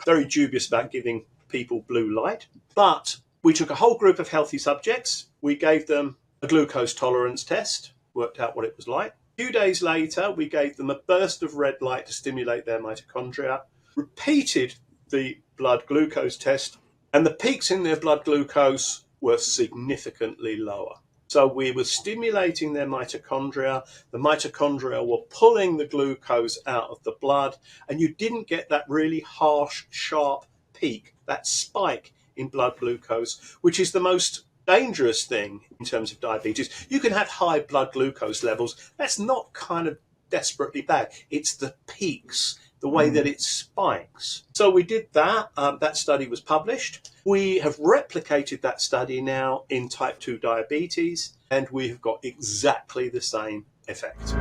very dubious about giving people blue light. But we took a whole group of healthy subjects. We gave them a glucose tolerance test, worked out what it was like. A few days later, we gave them a burst of red light to stimulate their mitochondria, repeated the blood glucose test, and the peaks in their blood glucose were significantly lower. So we were stimulating their mitochondria. The mitochondria were pulling the glucose out of the blood, and you didn't get that really harsh, sharp peak, that spike in blood glucose, which is the most dangerous thing in terms of diabetes. You can have high blood glucose levels. That's not kind of desperately bad. It's the peaks, the way that it spikes. So we did that. That study was published. We have replicated that study now in type 2 diabetes, and we have got exactly the same effect.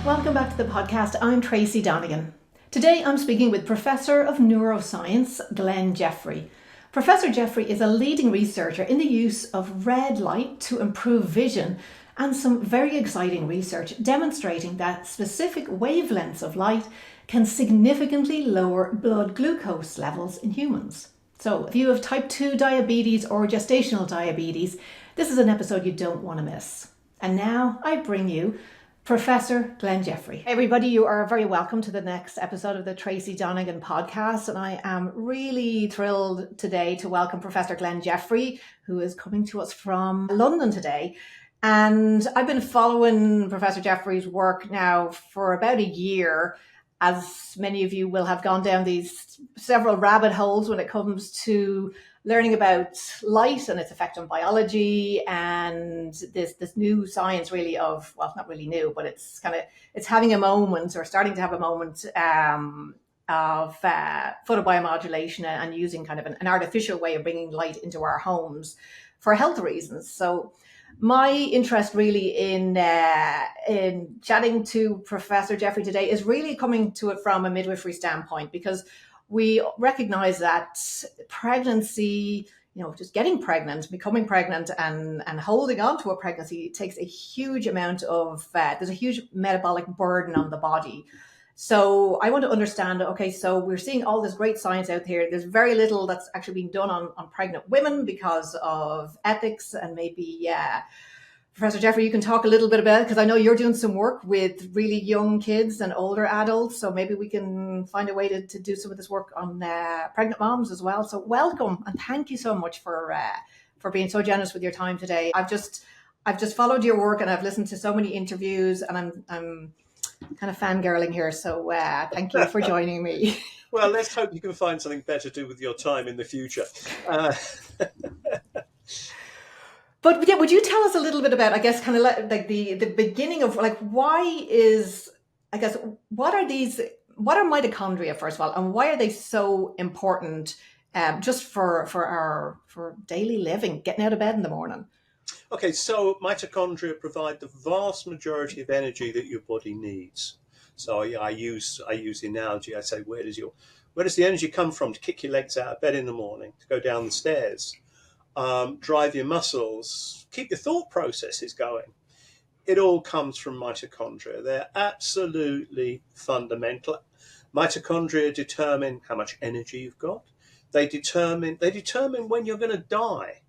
Welcome back to the podcast. I'm Tracy Donegan. Today I'm speaking with Professor of Neuroscience, Glenn Jeffrey. Professor Jeffrey is a leading researcher in the use of red light to improve vision, and some very exciting research demonstrating that specific wavelengths of light can significantly lower blood glucose levels in humans. So if you have type 2 diabetes or gestational diabetes, this is an episode you don't want to miss. And now I bring you Professor Glenn Jeffrey. Hey everybody, you are very welcome to the next episode of the Tracy Donegan podcast. And I am really thrilled today to welcome Professor Glenn Jeffrey, who is coming to us from London today. And I've been following Professor Jeffrey's work now for about a year, as many of you will have gone down these several rabbit holes when it comes to learning about light and its effect on biology and this new science really of, well, not really new, but it's having a moment or starting to have a moment of photobiomodulation and using kind of an artificial way of bringing light into our homes for health reasons. So my interest really in chatting to Professor Jeffrey today is really coming to it from a midwifery standpoint, because we recognize that pregnancy, just getting pregnant, becoming pregnant and holding on to a pregnancy takes a huge amount of, there's a huge metabolic burden on the body. So I want to understand, okay, so we're seeing all this great science out here. There's very little that's actually being done on pregnant women because of ethics, and maybe, Professor Jeffrey, you can talk a little bit about it, because I know you're doing some work with really young kids and older adults. So maybe we can find a way to do some of this work on pregnant moms as well. So welcome, and thank you so much for being so generous with your time today. I've just followed your work, and I've listened to so many interviews, and I'm kind of fangirling here. So thank you for joining me. Well, let's hope you can find something better to do with your time in the future. But yeah, would you tell us a little bit about, I guess, kind of like the beginning of, like, what are mitochondria, first of all, and why are they so important just for daily living, getting out of bed in the morning? Okay, so mitochondria provide the vast majority of energy that your body needs. So I use the analogy. I say, where does the energy come from to kick your legs out of bed in the morning, to go down the stairs, drive your muscles, keep your thought processes going? It all comes from mitochondria. They're absolutely fundamental. Mitochondria determine how much energy you've got. They determine when you're going to die.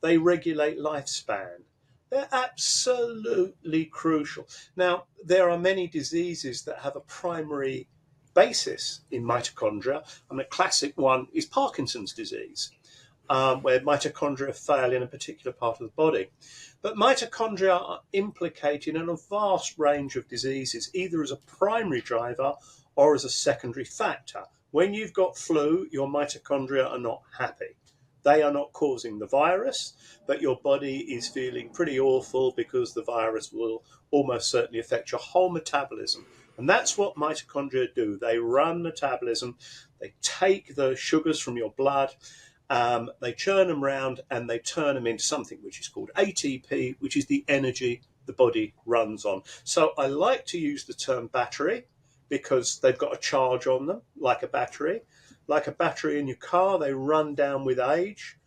They regulate lifespan. They're absolutely crucial. Now, there are many diseases that have a primary basis in mitochondria. I mean, a classic one is Parkinson's disease, where mitochondria fail in a particular part of the body. But mitochondria are implicated in a vast range of diseases, either as a primary driver or as a secondary factor. When you've got flu, your mitochondria are not happy. They are not causing the virus, but your body is feeling pretty awful because the virus will almost certainly affect your whole metabolism. And that's what mitochondria do. They run metabolism. They take the sugars from your blood, they churn them around, and they turn them into something which is called ATP, which is the energy the body runs on. So I like to use the term battery because they've got a charge on them, like a battery. Like a battery in your car, they run down with age.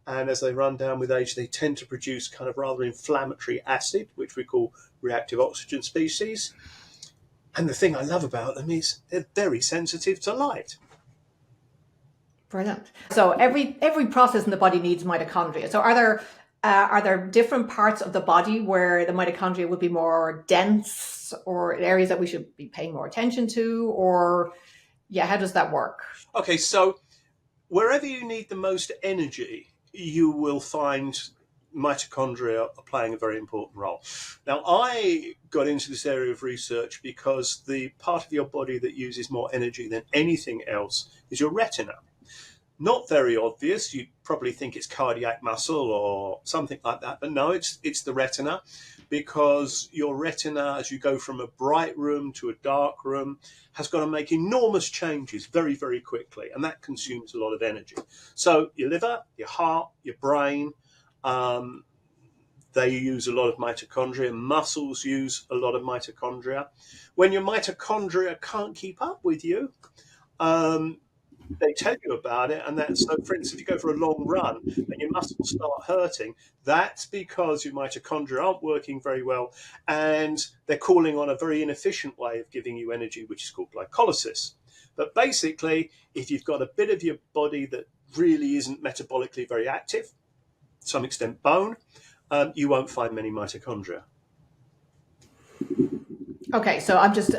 And as they run down with age, they tend to produce kind of rather inflammatory acid, which we call reactive oxygen species. And the thing I love about them is they're very sensitive to light. Brilliant. So every process in the body needs mitochondria. So are there different parts of the body where the mitochondria would be more dense, or areas that we should be paying more attention to, or how does that work? Okay, so wherever you need the most energy, you will find mitochondria are playing a very important role. Now, I got into this area of research because the part of your body that uses more energy than anything else is your retina. Not very obvious. You probably think it's cardiac muscle or something like that, but no, it's the retina, because your retina, as you go from a bright room to a dark room, has got to make enormous changes very, very quickly, and that consumes a lot of energy. So your liver, your heart, your brain, they use a lot of mitochondria. Muscles use a lot of mitochondria. When your mitochondria can't keep up with you, they tell you about it, and that's so. For instance, if you go for a long run and your muscles start hurting, that's because your mitochondria aren't working very well, and they're calling on a very inefficient way of giving you energy, which is called glycolysis. But basically, if you've got a bit of your body that really isn't metabolically very active, to some extent bone, you won't find many mitochondria. Okay, so I'm just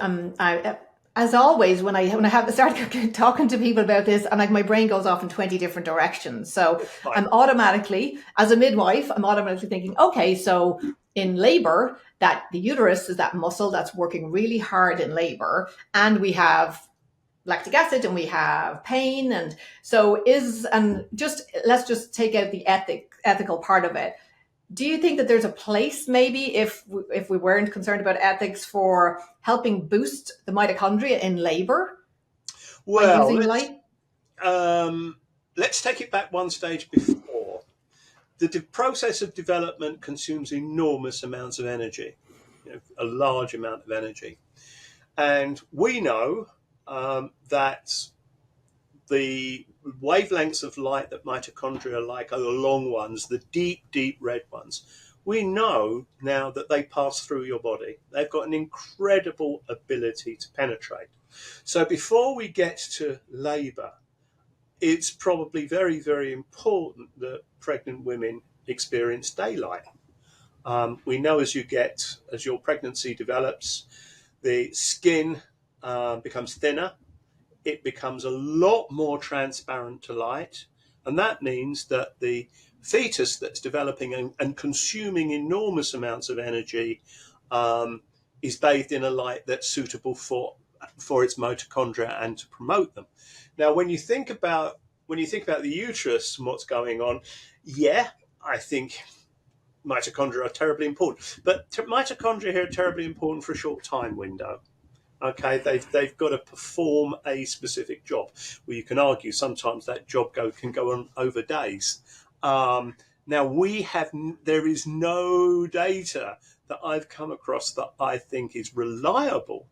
as always, when I have started talking to people about this, and like my brain goes off in 20 different directions. So I'm automatically, as a midwife, I'm automatically thinking, okay, so in labor, that the uterus is that muscle that's working really hard in labor, and we have lactic acid and we have pain, and so let's just take out the ethical part of it. Do you think that there's a place, maybe, if we weren't concerned about ethics, for helping boost the mitochondria in labor by using light? Let's take it back one stage before. The process of development consumes enormous amounts of energy, a large amount of energy. And we know that the wavelengths of light that mitochondria like are the long ones, the deep, deep red ones. We know now that they pass through your body. They've got an incredible ability to penetrate. So before we get to labour, it's probably very, very important that pregnant women experience daylight. We know as your pregnancy develops, the skin becomes thinner. It becomes a lot more transparent to light. And that means that the fetus that's developing and consuming enormous amounts of energy is bathed in a light that's suitable for its mitochondria and to promote them. Now, when you think about the uterus and what's going on, I think mitochondria are terribly important. But mitochondria here are terribly important for a short time window. Okay, they've got to perform a specific job. Well, you can argue sometimes that job can go on over days. Now there is no data that I've come across that I think is reliable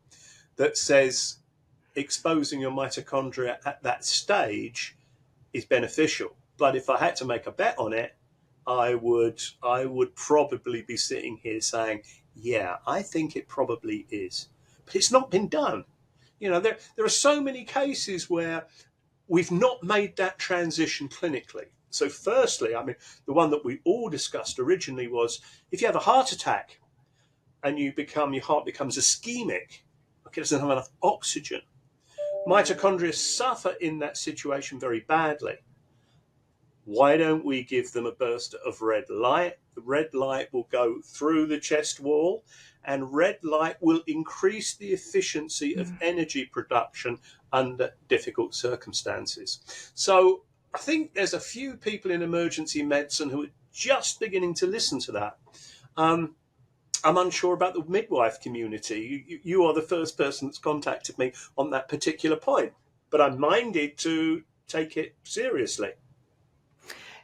that says exposing your mitochondria at that stage is beneficial. But if I had to make a bet on it, I would probably be sitting here saying, yeah, I think it probably is. But it's not been done. There are so many cases where we've not made that transition clinically. So firstly, the one that we all discussed originally was if you have a heart attack and your heart becomes ischemic, it doesn't have enough oxygen. Mitochondria suffer in that situation very badly. Why don't we give them a burst of red light? The red light will go through the chest wall, and red light will increase the efficiency of energy production under difficult circumstances. So I think there's a few people in emergency medicine who are just beginning to listen to that. I'm unsure about the midwife community. You are the first person that's contacted me on that particular point, but I'm minded to take it seriously.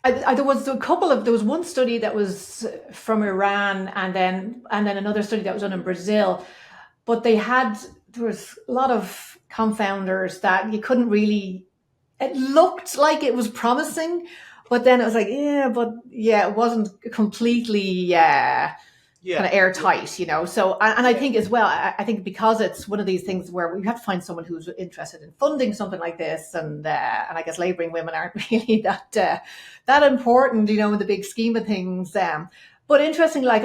There was one study that was from Iran, and then another study that was done in Brazil, but there was a lot of confounders that you couldn't really. It looked like it was promising, but then it was like, it wasn't completely Yeah. kind of airtight, you know. So, and I think as well, I think because it's one of these things where we have to find someone who's interested in funding something like this, and I guess labouring women aren't really that important, you know, in the big scheme of things. But interesting, like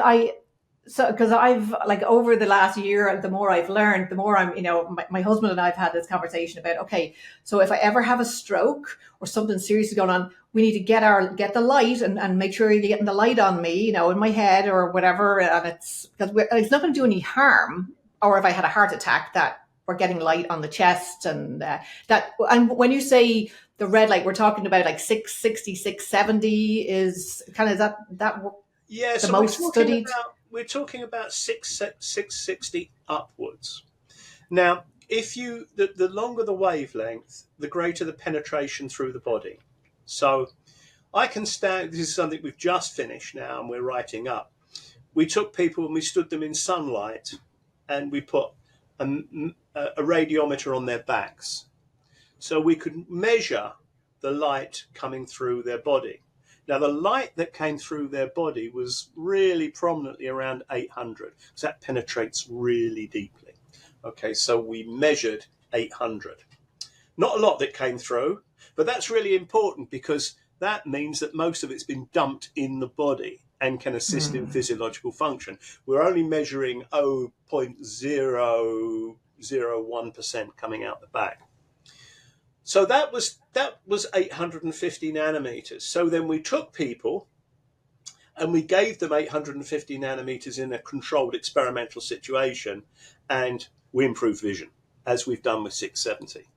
so because I've like over the last year, the more I've learned, the more I'm, you know, my husband and I've had this conversation about, okay, so if I ever have a stroke or something seriously going on, we need to get the light and make sure you're getting the light on me, you know, in my head or whatever. And it's because it's not going to do any harm. Or if I had a heart attack, that we're getting light on the chest and that. And when you say the red light, we're talking about like 660, 670 is kind of that Yeah, the so most studied. we're talking about 660 upwards. Now, if you the longer the wavelength, the greater the penetration through the body. So I can stand. This is something we've just finished now, and we're writing up. We took people and we stood them in sunlight, and we put a radiometer on their backs, so we could measure the light coming through their body. Now, the light that came through their body was really prominently around 800, because that penetrates really deeply. Okay, so we measured 800. Not a lot that came through, but that's really important because that means that most of it's been dumped in the body and can assist in physiological function. We're only measuring 0.001% coming out the back. So that was 850 nanometers. So then we took people and we gave them 850 nanometers in a controlled experimental situation, and we improved vision, as we've done with 670.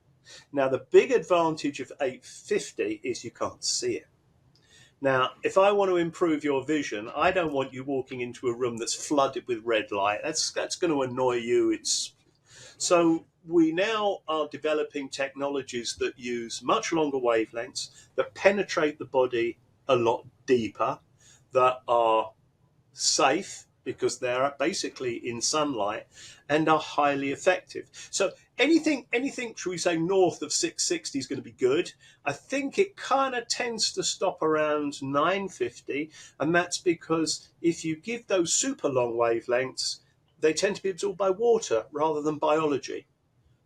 Now, the big advantage of 850 is you can't see it. Now, if I want to improve your vision, I don't want you walking into a room that's flooded with red light. That's going to annoy you. So we now are developing technologies that use much longer wavelengths, that penetrate the body a lot deeper, that are safe because they're basically in sunlight, and are highly effective. So anything, should we say, north of 660 is going to be good. I think it kind of tends to stop around 950, and that's because if you give those super long wavelengths, they tend to be absorbed by water rather than biology.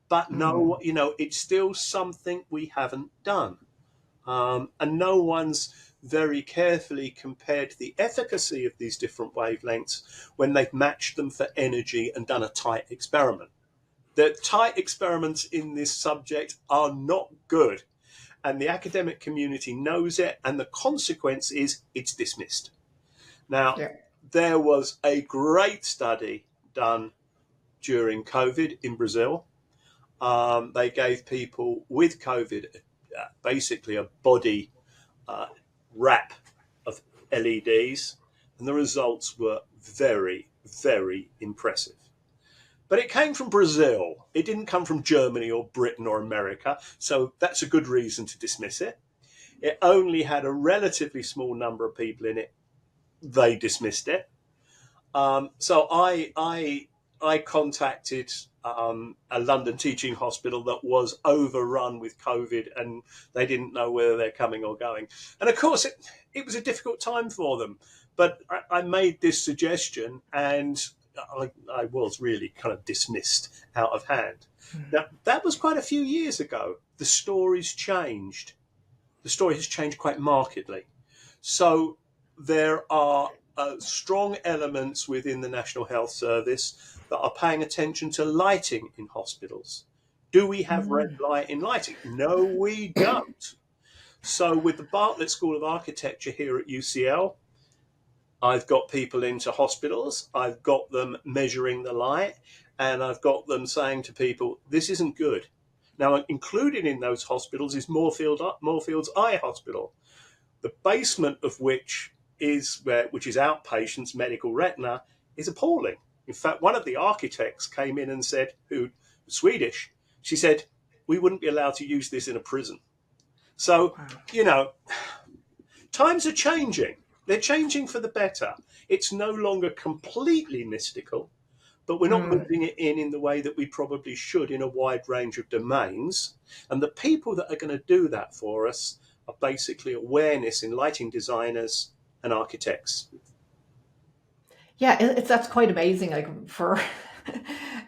But no, you know, it's still something we haven't done. And no one's very carefully compared the efficacy of these different wavelengths when they've matched them for energy and done a tight experiment. The tight experiments in this subject are not good, and the academic community knows it, and the consequence is it's dismissed. Now, there was a great study done during COVID in Brazil. They gave people with COVID basically a body wrap of LEDs, and the results were very, very impressive. But it came from Brazil. It didn't come from Germany or Britain or America, so that's a good reason to dismiss it. It only had a relatively small number of people in it. They dismissed it. So I contacted a London teaching hospital that was overrun with COVID, and they didn't know whether they're coming or going. And of course, it was a difficult time for them. But I made this suggestion, and I was really kind of dismissed out of hand. Now, that was quite a few years ago. The story's changed. The story has changed quite markedly. So there are strong elements within the National Health Service that are paying attention to lighting in hospitals. Do we have red light in lighting? No, we don't. So with the Bartlett School of Architecture here at UCL, I've got people into hospitals, I've got them measuring the light, and I've got them saying to people, this isn't good. Now, included in those hospitals is Moorfields Eye Hospital, the basement of which is outpatients, medical retina, is appalling. In fact, one of the architects came in and said, who Swedish, she said, we wouldn't be allowed to use this in a prison. So, you know, times are changing. They're changing for the better. It's no longer completely mystical, but we're not moving it in the way that we probably should in a wide range of domains. And the people that are going to do that for us are basically awareness in lighting designers and architects. Yeah, that's quite amazing. Like for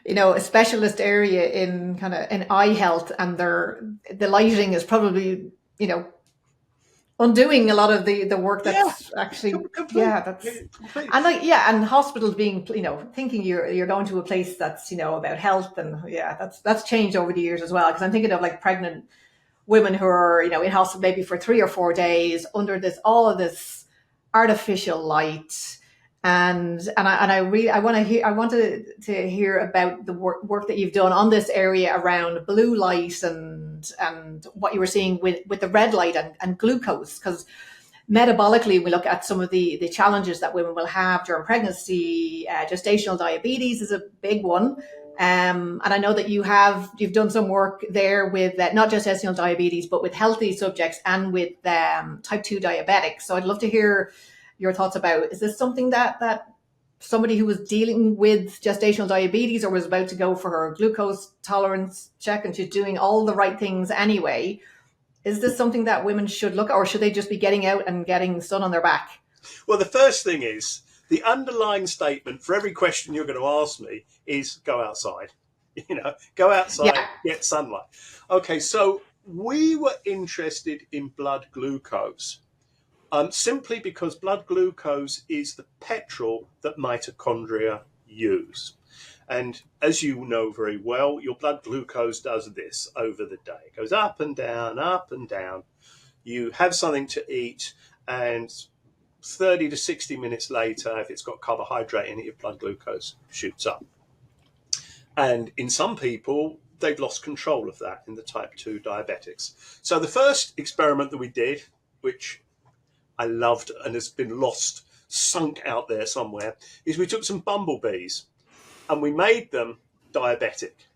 you know, a specialist area in kind of in eye health, and the lighting is probably, you know, undoing a lot of the work Yeah, that's actually, complete, yeah, that's, complete. and like, yeah, and hospitals being, you know, thinking you're going to a place that's, you know, about health, and yeah, that's changed over the years as well, because I'm thinking of like pregnant women who are, you know, in hospital maybe for 3 or 4 days under this, all of this artificial light. And I really, I wanted to hear about the work that you've done on this area around blue light, and what you were seeing with the red light and glucose, because metabolically we look at some of the challenges that women will have during pregnancy. Gestational diabetes is a big one. And I know that you've done some work there with not just gestational diabetes, but with healthy subjects and with type 2 diabetics. So I'd love to hear your thoughts about, is this something that somebody who was dealing with gestational diabetes or was about to go for her glucose tolerance check and she's doing all the right things anyway, is this something that women should look at, or should they just be getting out and getting sun on their back? Well, the first thing is the underlying statement for every question you're going to ask me is go outside. You know, go outside, Yeah. get sunlight. Okay, so we were interested in blood glucose simply because blood glucose is the petrol that mitochondria use. And as you know very well, your blood glucose does this over the day. It goes up and down, up and down. You have something to eat, and 30 to 60 minutes later, if it's got carbohydrate in it, your blood glucose shoots up. And in some people, they've lost control of that in the type 2 diabetics. So the first experiment that we did, which I loved and has been lost, sunk out there somewhere, is we took some bumblebees and we made them diabetic.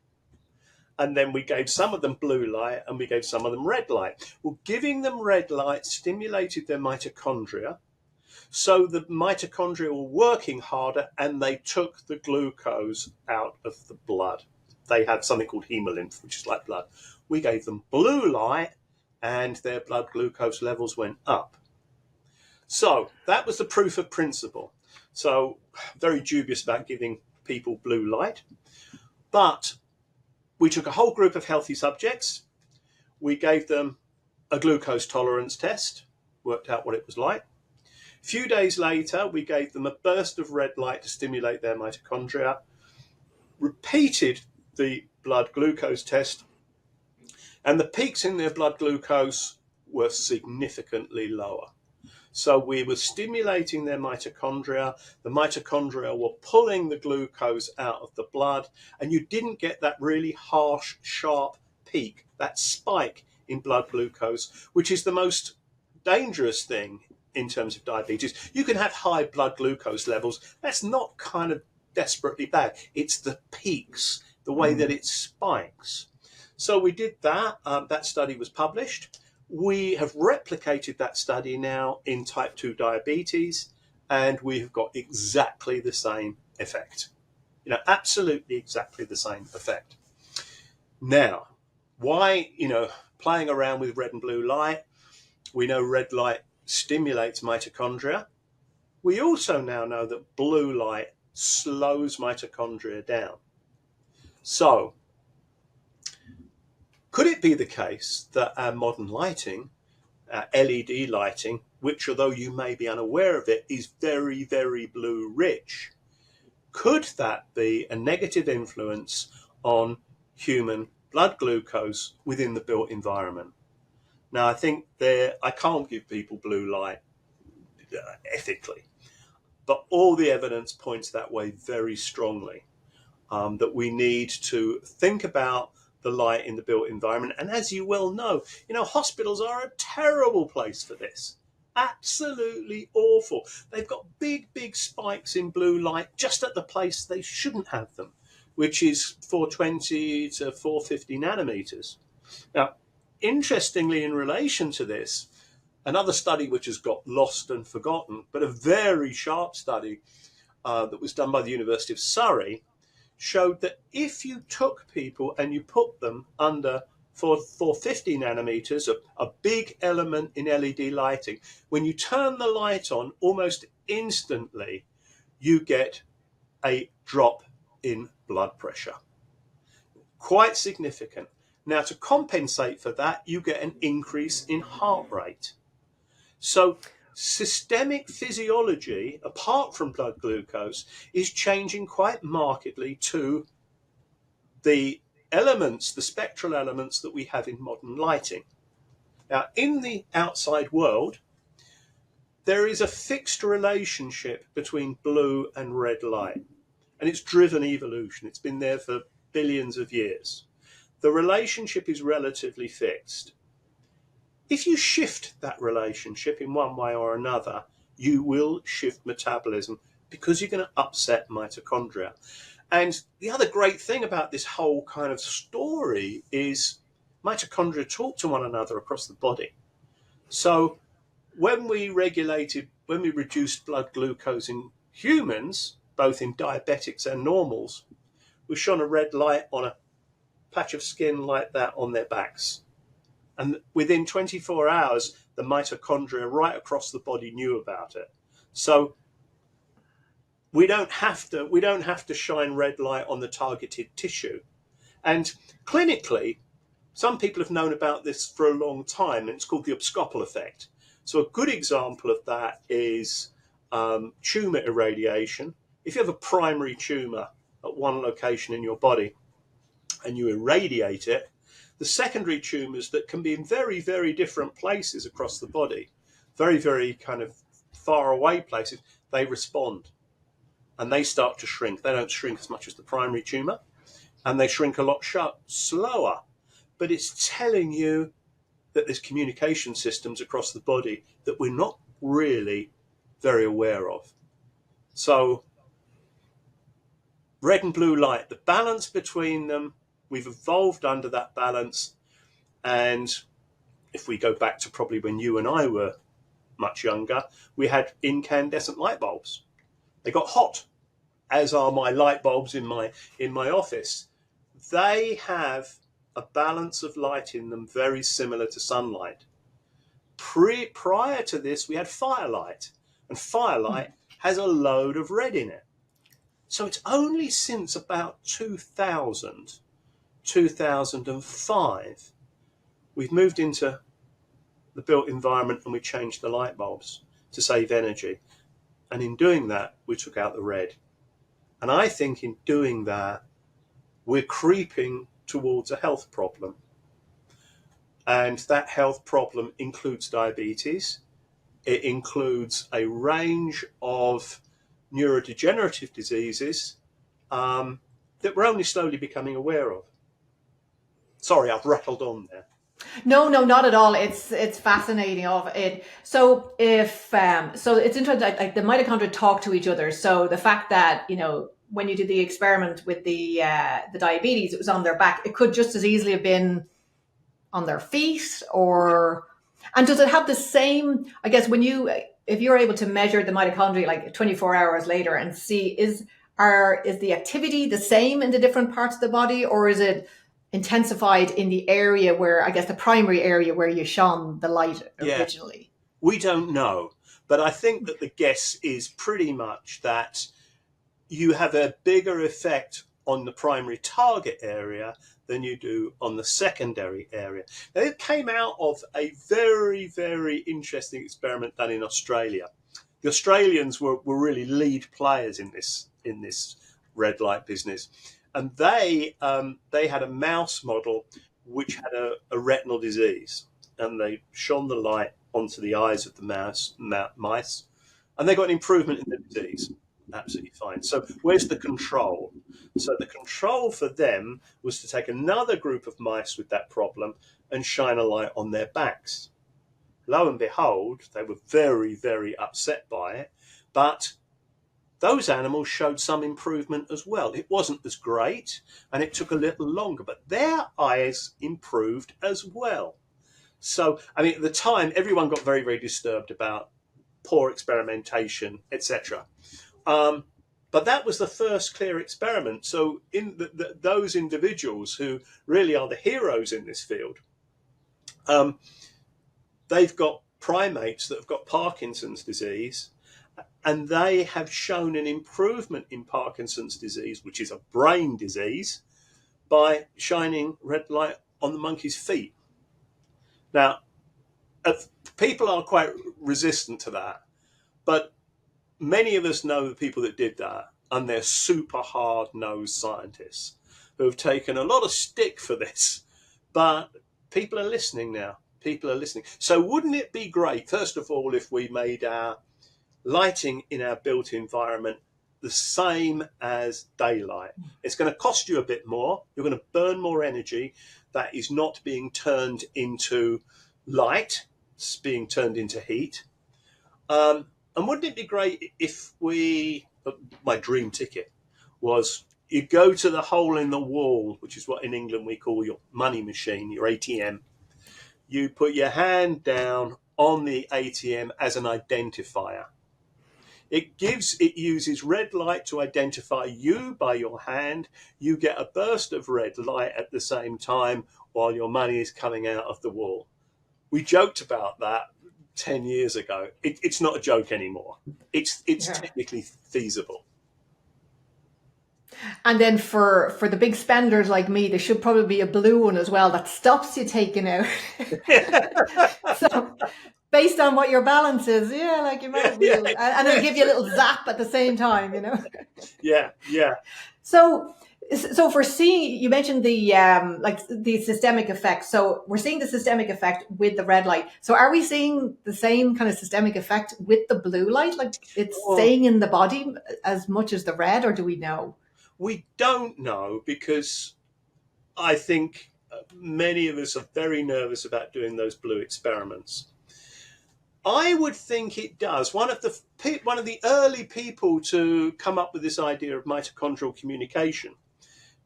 And then we gave some of them blue light and we gave some of them red light. Well, giving them red light stimulated their mitochondria. So the mitochondria were working harder and they took the glucose out of the blood. They had something called hemolymph, which is like blood. We gave them blue light and their blood glucose levels went up. So that was the proof of principle. So very dubious about giving people blue light. But we took a whole group of healthy subjects. We gave them a glucose tolerance test, worked out what it was like. A few days later, we gave them a burst of red light to stimulate their mitochondria, repeated the blood glucose test, and the peaks in their blood glucose were significantly lower. So we were stimulating their mitochondria. The mitochondria were pulling the glucose out of the blood, and you didn't get that really harsh, sharp peak, that spike in blood glucose, which is the most dangerous thing in terms of diabetes. You can have high blood glucose levels. That's not kind of desperately bad. It's the peaks, the way that it spikes. So we did that. That study was published. We have replicated that study now in type 2 diabetes, and we have got exactly the same effect. You know, absolutely exactly the same effect. Now, why, you know, playing around with red and blue light? We know red light stimulates mitochondria. We also now know that blue light slows mitochondria down. So, could it be the case that our modern lighting, LED lighting, which although you may be unaware of it, is very, very blue rich, could that be a negative influence on human blood glucose within the built environment? Now, I think I can't give people blue light ethically, but all the evidence points that way very strongly, that we need to think about the light in the built environment. And as you well know, you know, hospitals are a terrible place for this. Absolutely awful. They've got big, big spikes in blue light just at the place they shouldn't have them, which is 420 to 450 nanometers. Now, interestingly, in relation to this, another study which has got lost and forgotten, but a very sharp study that was done by the University of Surrey, showed that if you took people and you put them under 450 nanometers, a big element in LED lighting, when you turn the light on, almost instantly, you get a drop in blood pressure. Quite significant. Now, to compensate for that, you get an increase in heart rate. So systemic physiology, apart from blood glucose, is changing quite markedly to the elements, the spectral elements that we have in modern lighting. Now, in the outside world, there is a fixed relationship between blue and red light, and it's driven evolution. It's been there for billions of years. The relationship is relatively fixed. If you shift that relationship in one way or another, you will shift metabolism because you're going to upset mitochondria. And the other great thing about this whole kind of story is mitochondria talk to one another across the body. So when we reduced blood glucose in humans, both in diabetics and normals, we shone a red light on a patch of skin like that on their backs. And within 24 hours, the mitochondria right across the body knew about it. So we don't have to shine red light on the targeted tissue. And clinically, some people have known about this for a long time, and it's called the abscopal effect. So a good example of that is tumor irradiation. If you have a primary tumor at one location in your body and you irradiate it, the secondary tumors that can be in very, very different places across the body, very, very kind of far away places, they respond and they start to shrink. They don't shrink as much as the primary tumor, and they shrink a lot slower. But it's telling you that there's communication systems across the body that we're not really very aware of. So red and blue light, the balance between them, we've evolved under that balance. And if we go back to probably when you and I were much younger, we had incandescent light bulbs. They got hot, as are my light bulbs in my office. They have a balance of light in them very similar to sunlight. Prior to this, we had firelight, and firelight has a load of red in it. So it's only since about 2005, we've moved into the built environment and we changed the light bulbs to save energy. And in doing that, we took out the red. And I think in doing that, we're creeping towards a health problem. And that health problem includes diabetes. It includes a range of neurodegenerative diseases that we're only slowly becoming aware of. Sorry, I've rattled on there. No, not at all. It's fascinating of it. So if so it's interesting, like the mitochondria talk to each other. So the fact that, when you did the experiment with the diabetes, it was on their back. It could just as easily have been on their feet, and does it have the same, I guess, if you're able to measure the mitochondria like 24 hours later and see is the activity the same in the different parts of the body, or is it intensified in the area where, I guess, the primary area where you shone the light originally? Yeah, we don't know, but I think that the guess is pretty much that you have a bigger effect on the primary target area than you do on the secondary area. Now, it came out of a very, very interesting experiment done in Australia. The Australians were really lead players in this red light business. And they had a mouse model which had a retinal disease, and they shone the light onto the eyes of the mice, and they got an improvement in the disease. Absolutely fine. So where's the control? So the control for them was to take another group of mice with that problem and shine a light on their backs. Lo and behold, they were very, very upset by it, but those animals showed some improvement as well. It wasn't as great, and it took a little longer, but their eyes improved as well. So, I mean, at the time, everyone got very, very disturbed about poor experimentation, etc. But that was the first clear experiment. So in those individuals who really are the heroes in this field, they've got primates that have got Parkinson's disease, And they have shown an improvement in Parkinson's disease, which is a brain disease, by shining red light on the monkey's feet. Now, people are quite resistant to that, but many of us know the people that did that, and they're super hard-nosed scientists who have taken a lot of stick for this, but people are listening now. People are listening. So wouldn't it be great, first of all, if we made our lighting in our built environment the same as daylight? It's going to cost you a bit more. You're going to burn more energy that is not being turned into light. It's being turned into heat. And wouldn't it be great if my dream ticket was you go to the hole in the wall, which is what in England we call your money machine, your ATM. You put your hand down on the ATM as an identifier. It uses red light to identify you by your hand. You get a burst of red light at the same time while your money is coming out of the wall. We joked about that 10 years ago. It's not a joke anymore. It's technically feasible. And then for the big spenders like me, there should probably be a blue one as well that stops you taking out. So based on what your balance is, like you might be, and it'll give you a little zap at the same time, Yeah. So for seeing, you mentioned the systemic effect. So we're seeing the systemic effect with the red light. So are we seeing the same kind of systemic effect with the blue light? Like it's staying in the body as much as the red, or do we know? We don't know, because I think many of us are very nervous about doing those blue experiments. I would think it does. One of the early people to come up with this idea of mitochondrial communication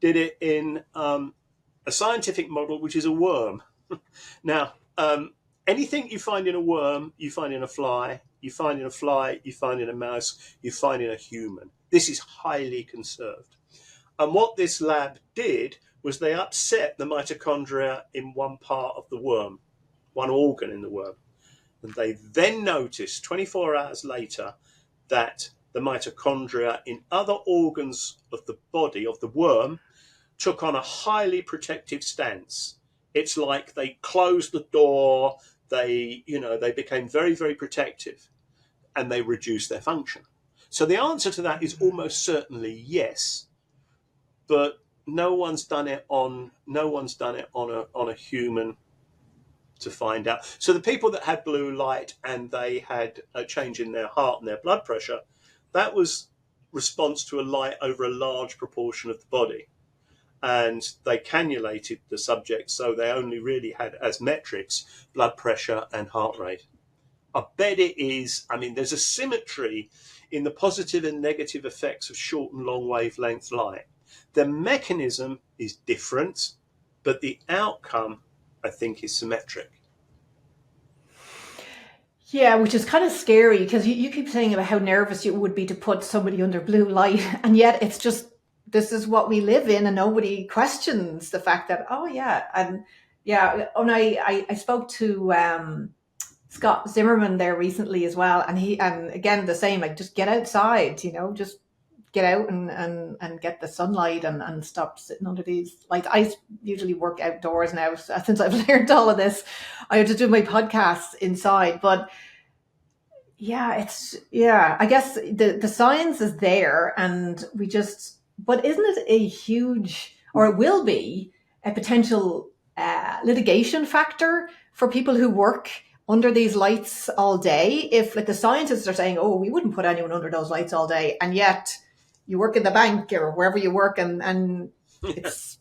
did it in a scientific model, which is a worm. Now, anything you find in a worm, you find in a fly, you find in a fly, you find in a mouse, you find in a human. This is highly conserved. And what this lab did was they upset the mitochondria in one part of the worm, one organ in the worm. And they then noticed 24 hours later that the mitochondria in other organs of the body, of the worm, took on a highly protective stance. It's like they closed the door, they became very, very protective, and they reduced their function. So the answer to that is almost certainly yes, but no one's done it on a human to find out. So the people that had blue light and they had a change in their heart and their blood pressure, that was response to a light over a large proportion of the body. And they cannulated the subject, so they only really had as metrics blood pressure and heart rate. I bet it is. I mean, there's a symmetry in the positive and negative effects of short and long wavelength light. The mechanism is different, but the outcome, I think, is symmetric. Yeah, which is kind of scary, because you keep saying about how nervous you would be to put somebody under blue light, and yet it's just, this is what we live in, and nobody questions the fact that, I spoke to Scott Zimmerman there recently as well, and again the same, like, just get outside, just get out and get the sunlight and stop sitting under these lights. I usually work outdoors now, since I've learned all of this. I have to do my podcasts inside, but I guess the science is there, and but isn't it a huge, or it will be a potential litigation factor for people who work under these lights all day? If, like, the scientists are saying, we wouldn't put anyone under those lights all day, and yet you work in the bank or wherever you work, and it's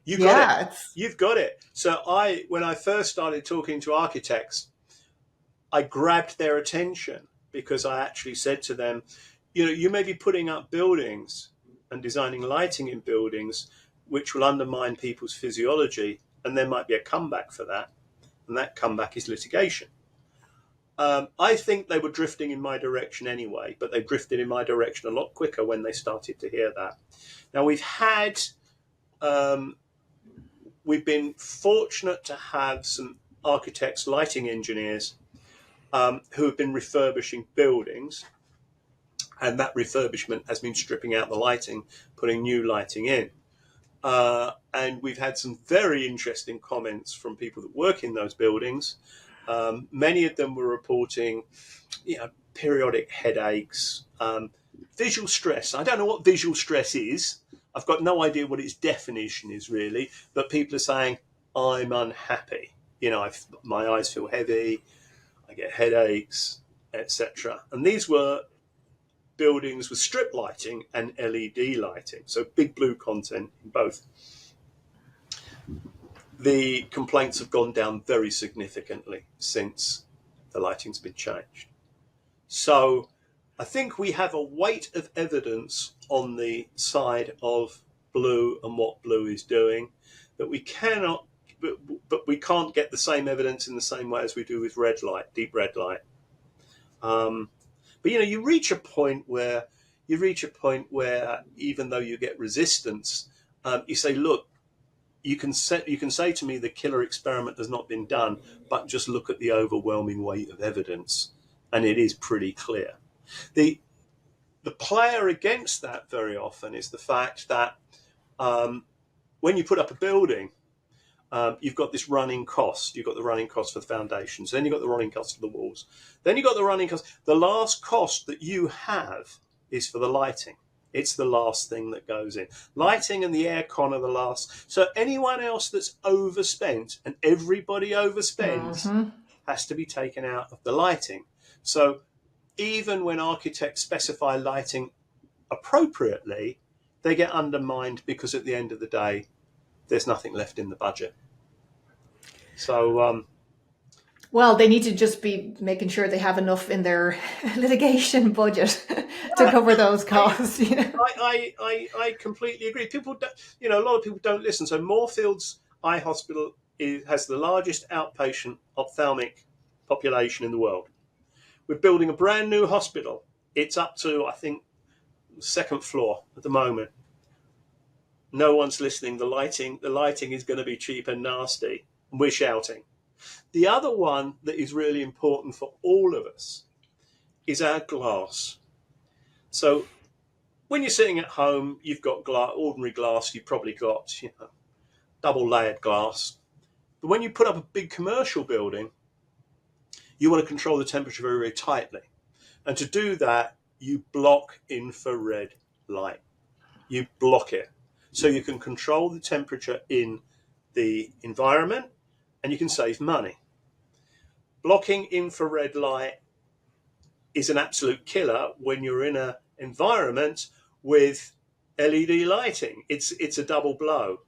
you've got it. So when I first started talking to architects, I grabbed their attention, because I actually said to them, you may be putting up buildings and designing lighting in buildings which will undermine people's physiology, and there might be a comeback for that, and that comeback is litigation. I think they were drifting in my direction anyway, but they drifted in my direction a lot quicker when they started to hear that. Now, we've been fortunate to have some architects, lighting engineers, who have been refurbishing buildings, And that refurbishment has been stripping out the lighting, putting new lighting in. And we've had some very interesting comments from people that work in those buildings. Many of them were reporting, periodic headaches, visual stress. I don't know what visual stress is. I've got no idea what its definition is really, but people are saying, I'm unhappy. My eyes feel heavy, I get headaches, etc. And these were buildings with strip lighting and LED lighting, so big blue content in both. The complaints have gone down very significantly since the lighting's been changed. So I think we have a weight of evidence on the side of blue and what blue is doing that we cannot, but we can't get the same evidence in the same way as we do with red light, deep red light. But you reach a point where even though you get resistance, you say, look, you can say to me the killer experiment has not been done, but just look at the overwhelming weight of evidence, and it is pretty clear. The player against that very often is the fact that when you put up a building, you've got this running cost. You've got the running cost for the foundations. Then you've got the running cost for the walls. Then you've got the running cost. The last cost that you have is for the lighting. It's the last thing that goes in. Lighting and the aircon are the last. So anyone else that's overspent, and everybody overspends, has to be taken out of the lighting. So even when architects specify lighting appropriately, they get undermined because at the end of the day, there's nothing left in the budget. So, well, they need to just be making sure they have enough in their litigation budget to cover those costs. I completely agree. People, a lot of people don't listen. So Moorfields Eye Hospital has the largest outpatient ophthalmic population in the world. We're building a brand new hospital. It's up to, I think, the second floor at the moment. No one's listening. The lighting is going to be cheap and nasty. We're shouting. The other one that is really important for all of us is our glass. So when you're sitting at home, you've got ordinary glass. You've probably got double layered glass. But when you put up a big commercial building, you want to control the temperature very, very tightly. And to do that, you block infrared light. You block it. So you can control the temperature in the environment and you can save money. Blocking infrared light is an absolute killer when you're in an environment with LED lighting. It's a double blow.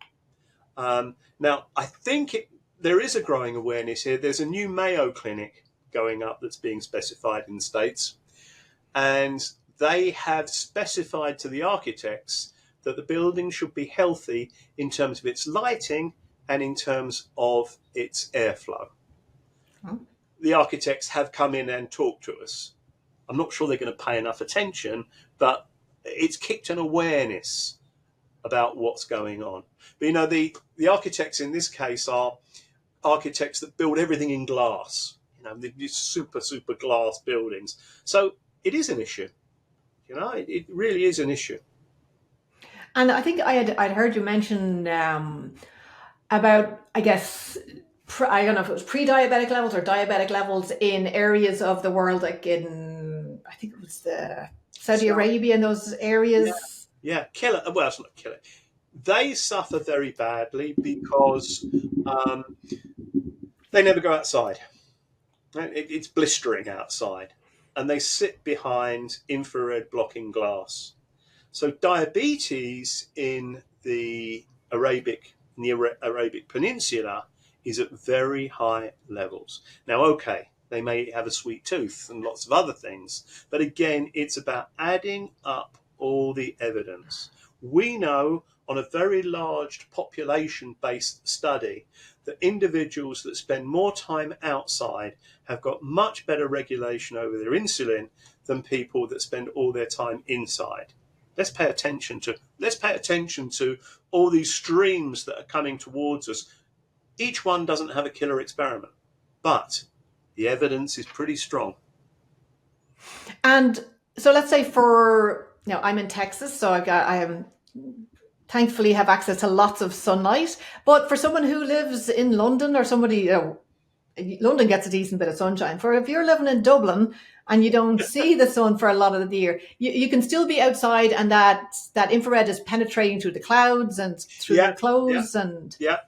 Now, I think there is a growing awareness here. There's a new Mayo clinic going up that's being specified in the States. And they have specified to the architects that the building should be healthy in terms of its lighting and in terms of its airflow. Oh. The architects have come in and talked to us. I'm not sure they're going to pay enough attention, but it's kicked an awareness about what's going on. But the architects in this case are architects that build everything in glass. These super glass buildings. So it is an issue. It really is an issue. And I think I'd heard you mention about, I guess, I don't know if it was pre-diabetic levels or diabetic levels in areas of the world, like in, I think it was the Saudi Arabia and those areas. Yeah, killer. Well, it's not killer. They suffer very badly because they never go outside. It's blistering outside. And they sit behind infrared blocking glass. So diabetes in the Arabic Peninsula is at very high levels. Now, okay, they may have a sweet tooth and lots of other things, but again, it's about adding up all the evidence. We know on a very large population-based study that individuals that spend more time outside have got much better regulation over their insulin than people that spend all their time inside. Let's pay attention to all these streams that are coming towards us. Each one doesn't have a killer experiment, but the evidence is pretty strong. And So let's say I'm in Texas, so I am thankfully have access to lots of sunlight. But for someone who lives in London or somebody, London gets a decent bit of sunshine. For if you're living in Dublin and you don't see the sun for a lot of the year, you can still be outside, and that infrared is penetrating through the clouds and through Yeah, your yeah, clothes. And yeah.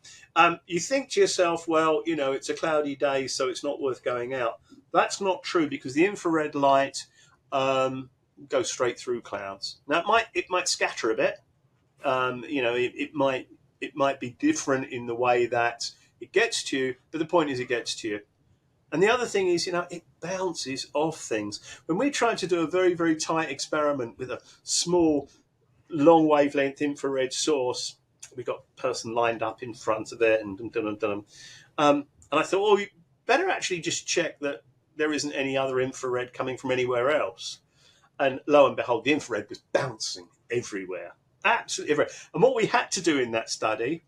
You think to yourself, well, it's a cloudy day, so it's not worth going out. That's not true, because the infrared light um, goes straight through clouds. Now it might scatter a bit. It might be different in the way that it gets to you, but the point is it gets to you. And the other thing is, it bounces off things. When we tried to do a very, very tight experiment with a small, long wavelength infrared source, we got a person lined up in front of it, and I thought, well, you better actually just check that there isn't any other infrared coming from anywhere else. And lo and behold, the infrared was bouncing everywhere, absolutely everywhere. And what we had to do in that study,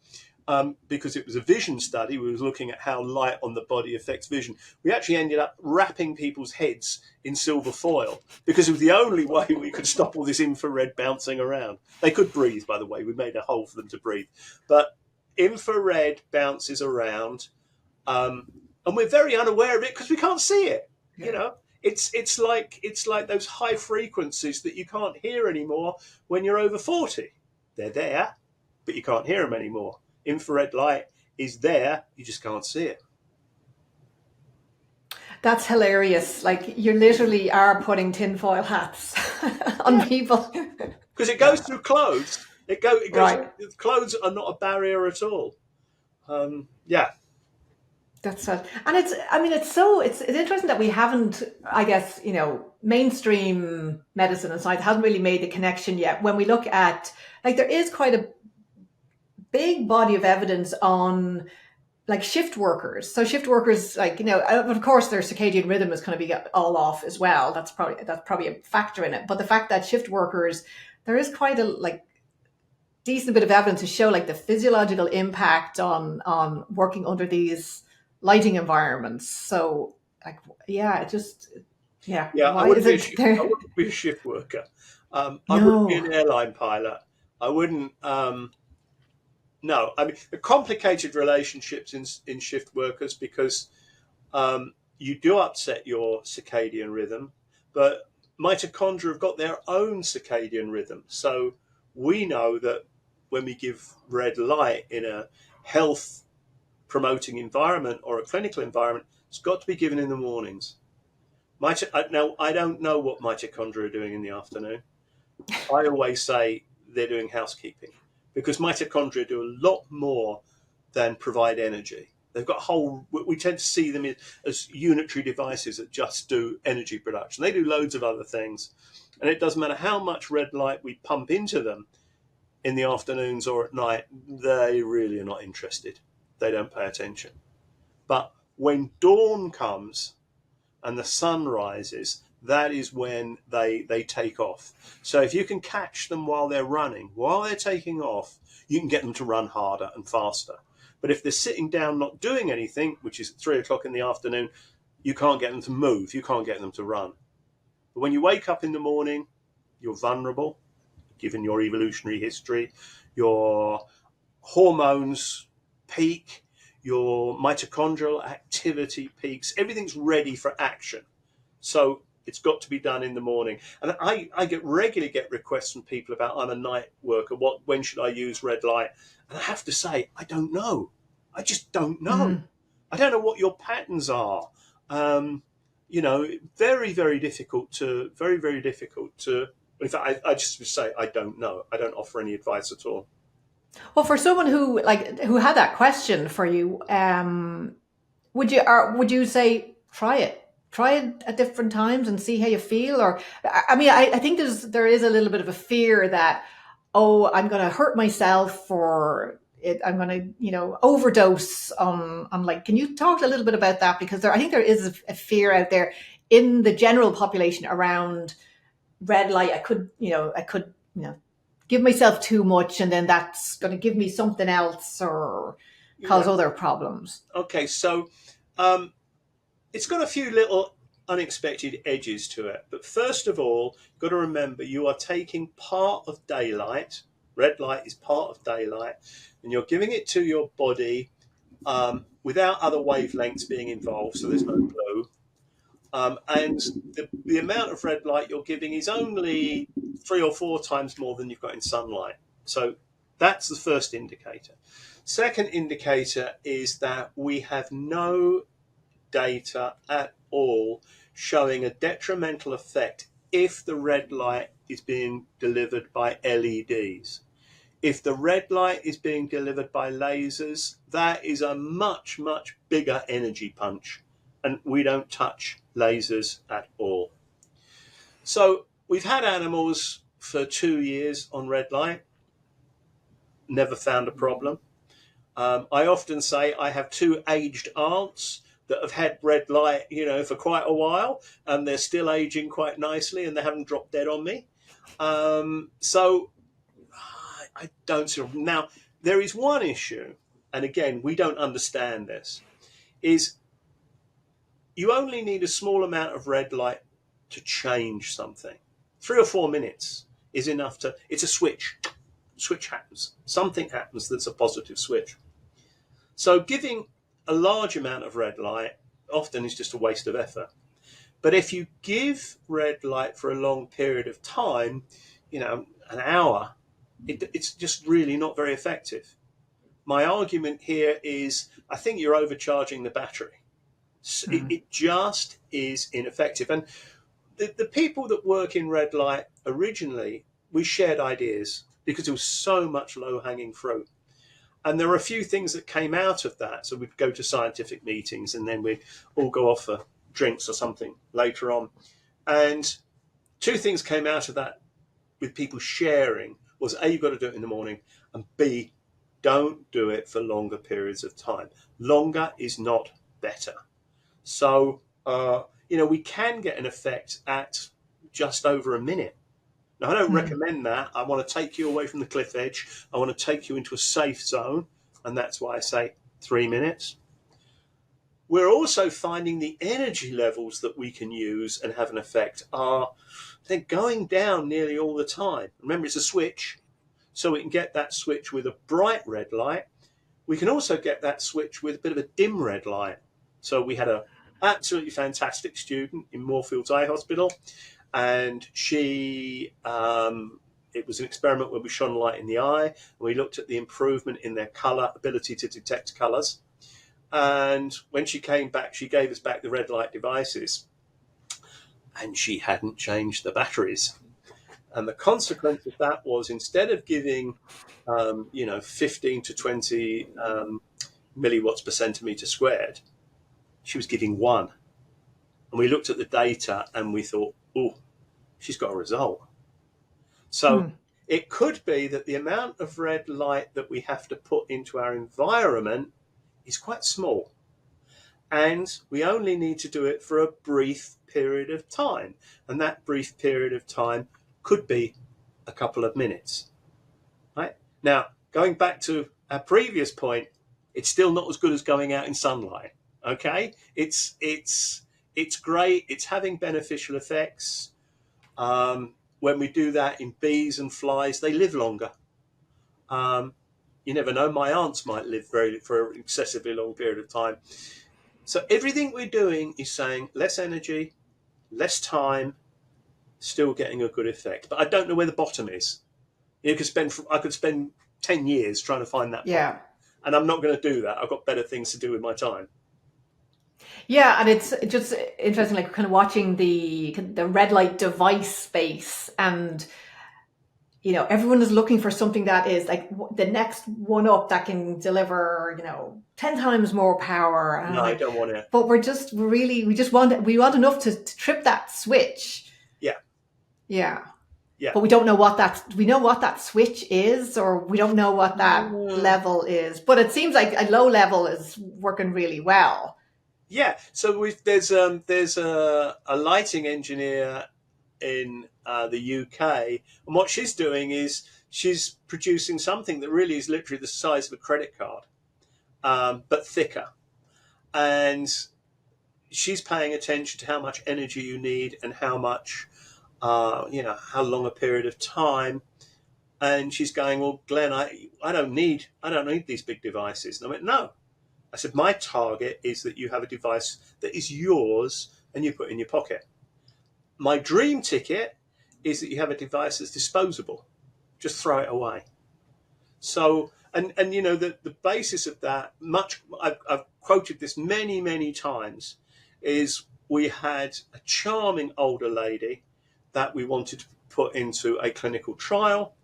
because it was a vision study, we was looking at how light on the body affects vision. We actually ended up wrapping people's heads in silver foil, because it was the only way we could stop all this infrared bouncing around. They could breathe, by the way. We made a hole for them to breathe. But infrared bounces around, and we're very unaware of it because we can't see it. yeah. It's like those high frequencies that you can't hear anymore when you're over 40. They're there, but you can't hear them anymore. Infrared light is there, you just can't see it. That's hilarious. Like you literally are putting tinfoil hats on Yeah, people. because it goes through clothes. It goes. Right. Clothes are not a barrier at all. Yeah, That's it. And it's interesting that we haven't, I guess, mainstream medicine and science hasn't really made the connection yet. When we look at, like, there is quite a big body of evidence on like shift workers. So shift workers, like, of course their circadian rhythm is going to be all off as well. That's probably a factor in it. But the fact that shift workers, there is quite a like decent bit of evidence to show like the physiological impact on working under these lighting environments. So like, yeah, it just, yeah, yeah. I why wouldn't is be a it shift. I there? wouldn't be a shift worker. I wouldn't be No. an airline pilot. I wouldn't. No, I mean, the complicated relationships in shift workers, because you do upset your circadian rhythm, but mitochondria have got their own circadian rhythm. So we know that when we give red light in a health promoting environment or a clinical environment, it's got to be given in the mornings. Now, I don't know what mitochondria are doing in the afternoon. I always say they're doing housekeeping, because mitochondria do a lot more than provide energy. They've got we tend to see them as unitary devices that just do energy production. They do loads of other things. And it doesn't matter how much red light we pump into them in the afternoons or at night, they really are not interested. They don't pay attention. But when dawn comes and the sun rises, that is when they take off. So if you can catch them while they're running, while they're taking off, you can get them to run harder and faster. But if they're sitting down not doing anything, which is at 3 o'clock in the afternoon, you can't get them to move, you can't get them to run. But when you wake up in the morning, you're vulnerable, given your evolutionary history. Your hormones peak, your mitochondrial activity peaks, everything's ready for action. So it's got to be done in the morning. And I regularly get requests from people about, I'm a night worker, when should I use red light? And I have to say, I don't know. I just don't know. Mm. I don't know what your patterns are. Very, very difficult to, very, very difficult to, in fact, I just would say, I don't know. I don't offer any advice at all. Well, for someone who had that question for you, would you say try it at different times and see how you feel? Or I think there is a little bit of a fear that, oh, I'm going to hurt myself, or I'm going to overdose on like. Can you talk a little bit about that? Because I think there is a fear out there in the general population around red light. I could give myself too much, and then that's going to give me something else or Yeah. cause other problems. Okay. So it's got a few little unexpected edges to it. But first of all, you've got to remember you are taking part of daylight. Red light is part of daylight, and you're giving it to your body without other wavelengths being involved, so there's no blue. And the amount of red light you're giving is only 3 or 4 times more than you've got in sunlight. So that's the first indicator. Second indicator is that we have no data at all showing a detrimental effect if the red light is being delivered by LEDs. If the red light is being delivered by lasers, that is a much, much bigger energy punch, and we don't touch lasers at all. So we've had animals for 2 years on red light, never found a problem. I often say I have 2 aged aunts that have had red light, for quite a while, and they're still aging quite nicely, and they haven't dropped dead on me. So I don't see. Now, there is one issue, and again, we don't understand this, is you only need a small amount of red light to change something. 3 or 4 minutes is enough it's a switch. Switch happens. Something happens that's a positive switch. So giving a large amount of red light often is just a waste of effort. But if you give red light for a long period of time, an hour, it's just really not very effective. My argument here is I think you're overcharging the battery. It just is ineffective. And the people that work in red light originally, we shared ideas because there was so much low-hanging fruit. And there were a few things that came out of that. So we'd go to scientific meetings and then we'd all go off for drinks or something later on. And 2 things came out of that with people sharing was A, you've got to do it in the morning, and B, don't do it for longer periods of time. Longer is not better. So, we can get an effect at just over a minute. Now, I don't recommend that. I want to take you away from the cliff edge. I want to take you into a safe zone. And that's why I say 3 minutes. We're also finding the energy levels that we can use and have an effect they're going down nearly all the time. Remember, it's a switch. So we can get that switch with a bright red light. We can also get that switch with a bit of a dim red light. So we had an absolutely fantastic student in Moorfields Eye Hospital. And she, it was an experiment where we shone light in the eye, and we looked at the improvement in their colour, ability to detect colours. And when she came back, she gave us back the red light devices, and she hadn't changed the batteries. And the consequence of that was instead of giving, 15 to 20 milliwatts per centimetre squared, she was giving 1. And we looked at the data and we thought, oh, she's got a result. So it could be that the amount of red light that we have to put into our environment is quite small. And we only need to do it for a brief period of time. And that brief period of time could be a couple of minutes. Right? Now, going back to our previous point, it's still not as good as going out in sunlight. Okay? It's great. It's having beneficial effects. When we do that in bees and flies, they live longer. You never know. My aunts might live for an excessively long period of time. So everything we're doing is saying less energy, less time, still getting a good effect. But I don't know where the bottom is. I could spend 10 years trying to find that bottom. And I'm not going to do that. I've got better things to do with my time. Yeah, and it's just interesting, like kind of watching the red light device space, and everyone is looking for something that is like the next one up that can deliver 10 times more power. And no, I don't want it. But we want enough to trip that switch. Yeah. But we don't know we know what that switch is, or we don't know what that level is. But it seems like a low level is working really well. Yeah, so there's a lighting engineer in the UK, and what she's doing is she's producing something that really is literally the size of a credit card, but thicker. And she's paying attention to how much energy you need and how much, how long a period of time. And she's going, well, Glenn, I don't need these big devices. And I went, no. I said, my target is that you have a device that is yours and you put in your pocket. My dream ticket is that you have a device that's disposable. Just throw it away. So, and the basis of that, I've quoted this many times, is we had a charming older lady that we wanted to put into a clinical trial.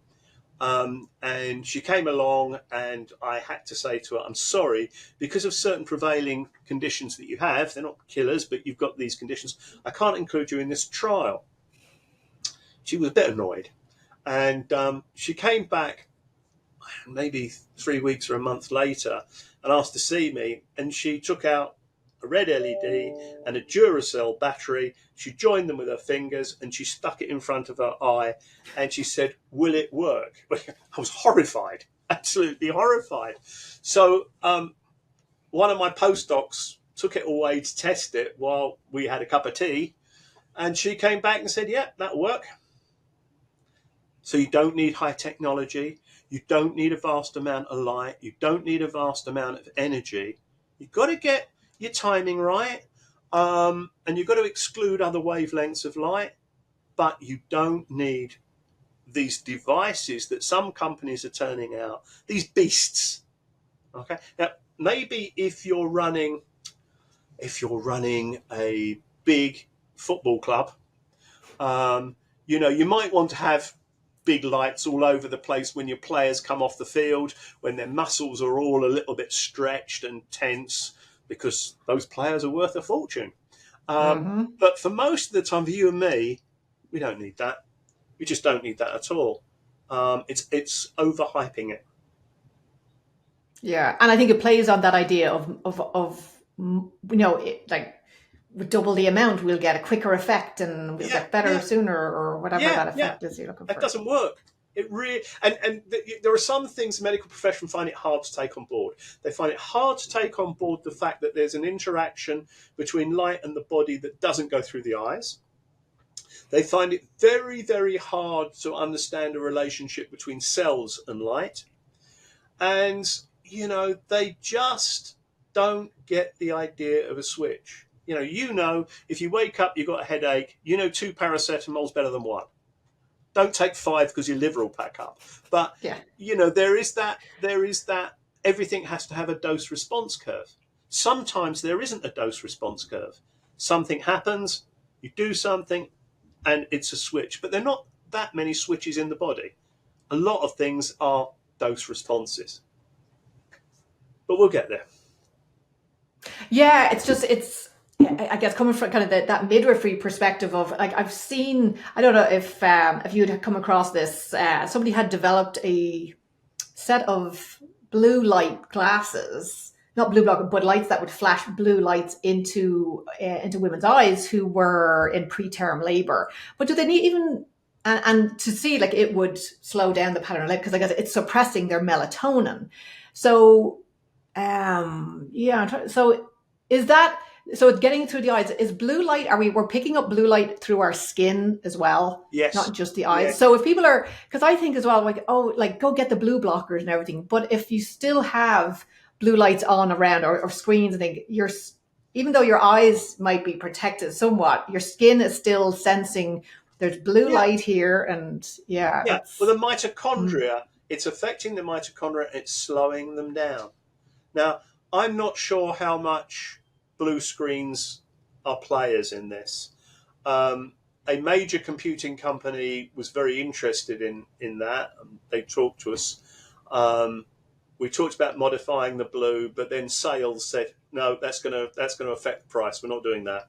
And she came along and I had to say to her, I'm sorry, because of certain prevailing conditions that you have, they're not killers, but you've got these conditions, I can't include you in this trial. She was a bit annoyed. And she came back maybe 3 weeks or a month later and asked to see me. And she took out a red LED and a Duracell battery. She joined them with her fingers and she stuck it in front of her eye. And she said, will it work? I was horrified, absolutely horrified. So one of my postdocs took it away to test it while we had a cup of tea. And she came back and said, yeah, that'll work. So you don't need high technology. You don't need a vast amount of light. You don't need a vast amount of energy. You've got to get your timing right. And you've got to exclude other wavelengths of light. But you don't need these devices that some companies are turning out, these beasts. Okay. Now, maybe if you're running a big football club, you might want to have big lights all over the place when your players come off the field, when their muscles are all a little bit stretched and tense, because those players are worth a fortune. But for most of the time, for you and me, we don't need that. We just don't need that at all. It's overhyping it. Yeah, and I think it plays on that idea of like with double the amount, we'll get a quicker effect and we'll get better sooner, or whatever that effect is you're looking for. That doesn't work. It really, and there are some things the medical profession find it hard to take on board. They find it hard to take on board the fact that there's an interaction between light and the body that doesn't go through the eyes. They find it very, very hard to understand a relationship between cells and light. And, they just don't get the idea of a switch. If you wake up, you've got a headache, 2 paracetamol's better than 1. Don't take 5 because your liver will pack up. But, there is that everything has to have a dose response curve. Sometimes there isn't a dose response curve. Something happens, you do something, and it's a switch. But there are not that many switches in the body. A lot of things are dose responses. But we'll get there. Yeah, it's I guess coming from kind of that midwifery perspective of, like, I've seen, I don't know if you'd come across this, somebody had developed a set of blue light glasses, not blue block, but lights that would flash blue lights into women's eyes who were in preterm labor. But do they need even, and to see, like, it would slow down the pattern of light, because I guess it's suppressing their melatonin. So, so is that, so it's getting through the eyes. Is blue light, we're picking up blue light through our skin as well? Yes. Not just the eyes. Yes. So if people are, because I think as well, like, go get the blue blockers and everything. But if you still have blue lights on around, or screens, I think even though your eyes might be protected somewhat, your skin is still sensing there's blue light here. And well, the mitochondria, it's affecting the mitochondria, it's slowing them down. Now, I'm not sure how much blue screens are players in this. A major computing company was very interested in that. They talked to us. We talked about modifying the blue, but then sales said, no, that's going to affect the price. We're not doing that.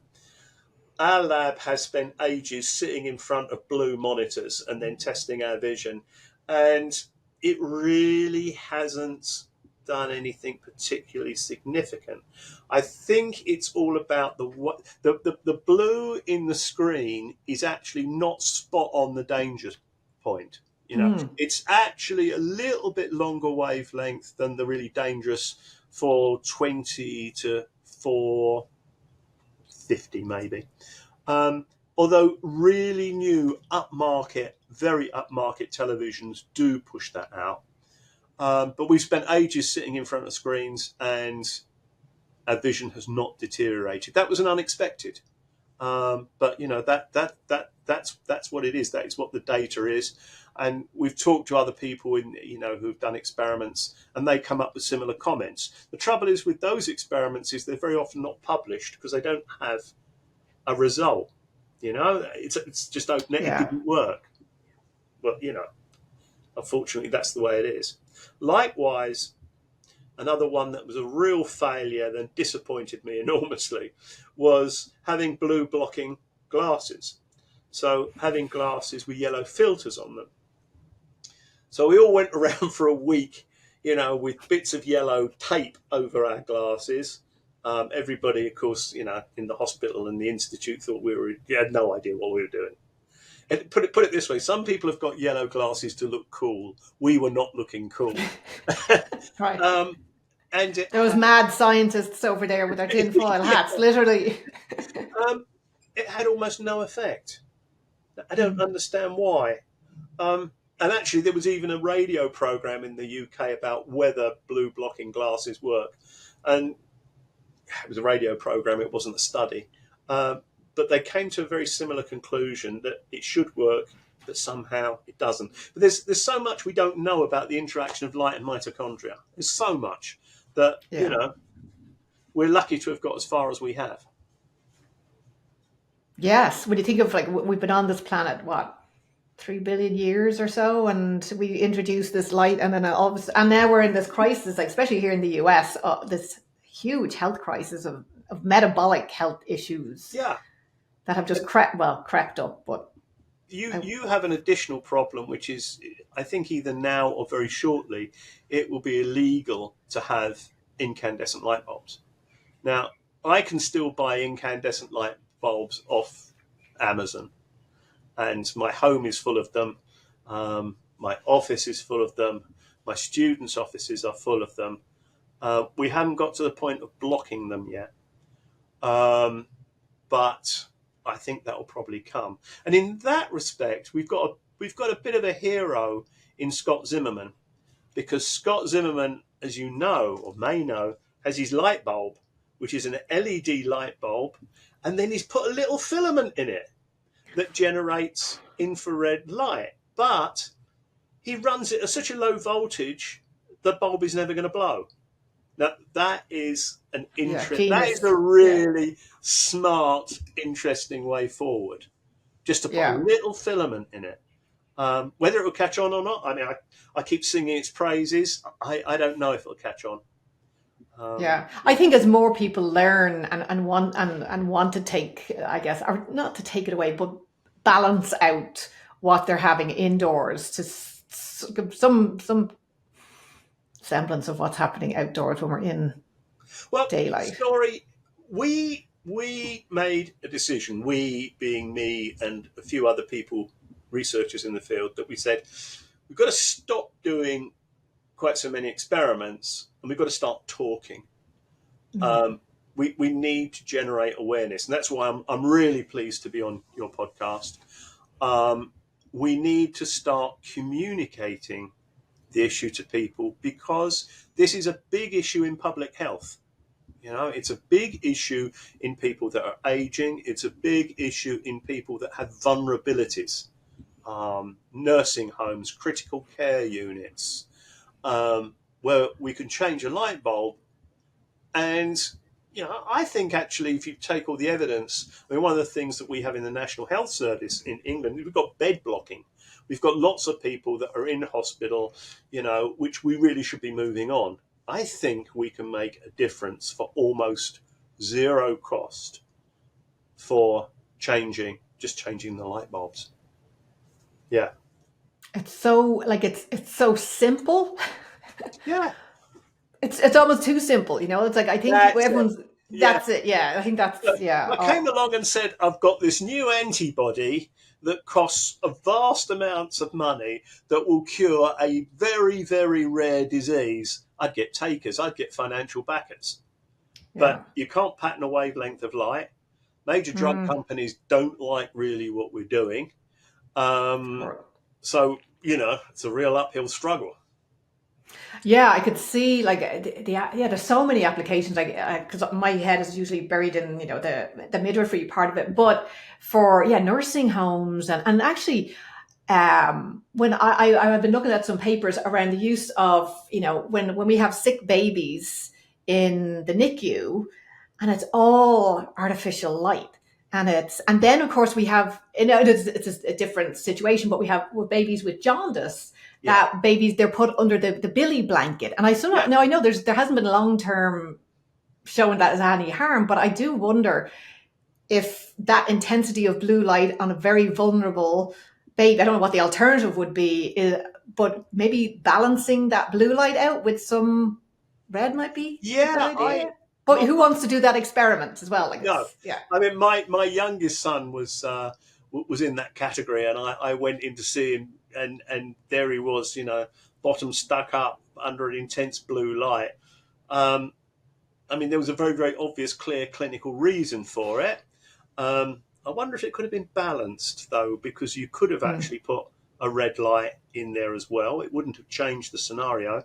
Our lab has spent ages sitting in front of blue monitors and then testing our vision, and it really hasn't done anything particularly significant. I think it's all about the blue in the screen is actually not spot on the danger point. It's actually a little bit longer wavelength than the really dangerous 420 to 50 maybe. Although really new very upmarket televisions do push that out. But we've spent ages sitting in front of screens and our vision has not deteriorated. That was an unexpected. But that's what it is. That is what the data is. And we've talked to other people who've done experiments, and they come up with similar comments. The trouble is with those experiments is they're very often not published because they don't have a result. It's just open. It didn't work. Well, unfortunately, that's the way it is. Likewise, another one that was a real failure that disappointed me enormously was having blue blocking glasses. So having glasses with yellow filters on them. So we all went around for a week, with bits of yellow tape over our glasses. Everybody, of course, in the hospital and the institute thought had no idea what we were doing. And put it this way, some people have got yellow glasses to look cool. We were not looking cool. Right. And those mad scientists over there with their tinfoil hats, literally. It had almost no effect. I don't understand why. And actually, there was even a radio program in the UK about whether blue blocking glasses work. And it was a radio program, it wasn't a study. But they came to a very similar conclusion that it should work, but somehow it doesn't. But there's so much we don't know about the interaction of light and mitochondria. There's so much that, we're lucky to have got as far as we have. Yes. When you think of we've been on this planet, 3 billion years or so, and we introduced this light, and then and now we're in this crisis, especially here in the US, this huge health crisis of metabolic health issues. Yeah. That have just crept up. But you have an additional problem, which is, I think either now or very shortly, it will be illegal to have incandescent light bulbs. Now, I can still buy incandescent light bulbs off Amazon, and my home is full of them. My office is full of them. My students' offices are full of them. We haven't got to the point of blocking them yet. But I think that will probably come. And in that respect, we've got a bit of a hero in Scott Zimmerman, because Scott Zimmerman, as you know or may know, has his light bulb, which is an LED light bulb, and then he's put a little filament in it that generates infrared light. But he runs it at such a low voltage, the bulb is never going to blow. Now, that is an that is a really smart, interesting way forward. Just to put a little filament in it. Whether it will catch on or not, I mean, I keep singing its praises. I don't know if it'll catch on. I think as more people learn and want to take, I guess, or not to take it away, but balance out what they're having indoors to give some semblance of what's happening outdoors when we're in daylight. Story, we made a decision, we being me and a few other people, researchers in the field, that we said we've got to stop doing quite so many experiments and we've got to start talking. We need to generate awareness, and that's why I'm really pleased to be on your podcast. We need to start communicating the issue to people, because this is a big issue in public health. It's a big issue in people that are aging. It's a big issue in people that have vulnerabilities, nursing homes, critical care units, where we can change a light bulb. And, I think actually if you take all the evidence, one of the things that we have in the National Health Service in England, we've got bed blocking. We've got lots of people that are in hospital, which we really should be moving on. I think we can make a difference for almost zero cost for changing the light bulbs. Yeah. It's so it's so simple. Yeah. It's almost too simple, It's I think everyone's. That's it. Yeah, I think that's I came along and said, I've got this new antibody that costs a vast amounts of money that will cure a very, very rare disease. I'd get takers. I'd get financial backers. But you can't patent a wavelength of light. Major drug companies don't like really what we're doing. So, it's a real uphill struggle. Yeah, I could see like there's so many applications like because my head is usually buried in the midwifery part of it, but for nursing homes and actually when I've been looking at some papers around the use of when we have sick babies in the NICU and it's all artificial light. And then of course we have it's a different situation, but we have babies with jaundice that babies they're put under the billy blanket. And now I know there hasn't been long term showing that as any harm, but I do wonder if that intensity of blue light on a very vulnerable baby, I don't know what the alternative would be, but maybe balancing that blue light out with some red might be a good idea. But who wants to do that experiment as well? I mean, my youngest son was in that category, and I went in to see him, and there he was, bottom stuck up under an intense blue light. I mean, there was a very, very obvious, clear clinical reason for it. I wonder if it could have been balanced, though, because you could have actually put a red light in there as well. It wouldn't have changed the scenario.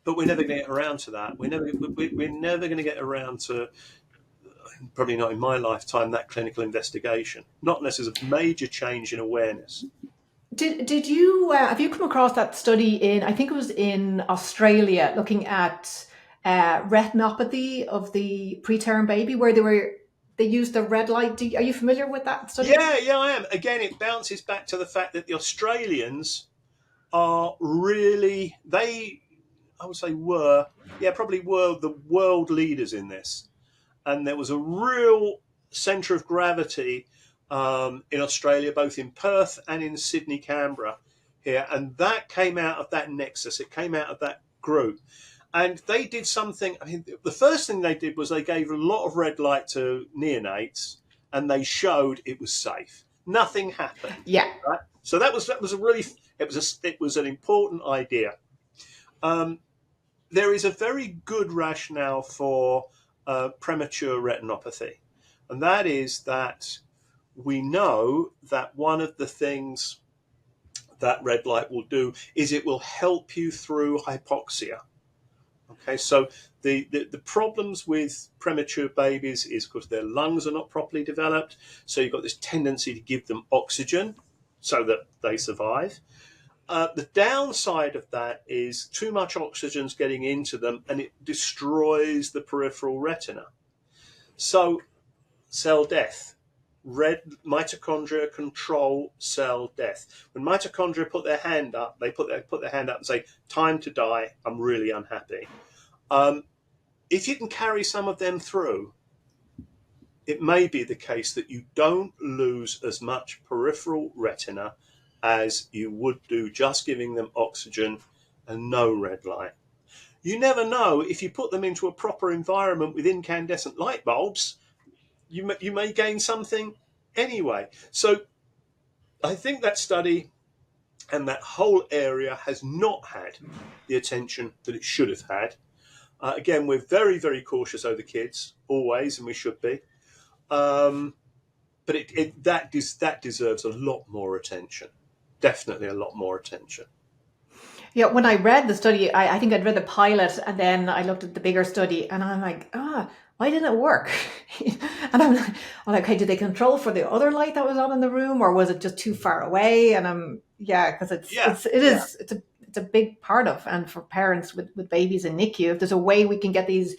But we're never going to get around to that. We're never going to get around to, probably not in my lifetime, that clinical investigation. Not unless there's a major change in awareness. Did you have you come across that study in, I think it was in Australia, looking at retinopathy of the preterm baby, where they used the red light? Are you familiar with that study? Yeah, I am. Again, it bounces back to the fact that the Australians are really, I would say probably were the world leaders in this. And there was a real centre of gravity in Australia, both in Perth and in Sydney, Canberra here. And that came out of that nexus. It came out of that group. And they did something. I mean, the first thing they did was they gave a lot of red light to neonates, and they showed it was safe. Nothing happened. Yeah. Right? So that was a really, it was an important idea. There is a very good rationale for premature retinopathy, and that is that we know that one of the things that red light will do is it will help you through hypoxia. Okay, so the problems with premature babies is because their lungs are not properly developed, so you've got this tendency to give them oxygen so that they survive. The downside of that is too much oxygen's getting into them and it destroys the peripheral retina. So cell death. Red mitochondria control cell death. When mitochondria put their hand up, they put their hand up and say, "Time to die. I'm really unhappy." If you can carry some of them through, it may be the case that you don't lose as much peripheral retina as you would do just giving them oxygen and no red light. You never know, if you put them into a proper environment with incandescent light bulbs, you may gain something anyway. So I think that study and that whole area has not had the attention that it should have had. Again, we're very, very cautious over kids, always, and we should be. But that deserves a lot more attention. Definitely a lot more attention. Yeah, when I read the study, I think I'd read the pilot and then I looked at the bigger study and I'm like, why didn't it work? And I'm like, okay, did they control for the other light that was on in the room, or was it just too far away? And because it's a big part of, and for parents with babies in NICU, if there's a way we can get these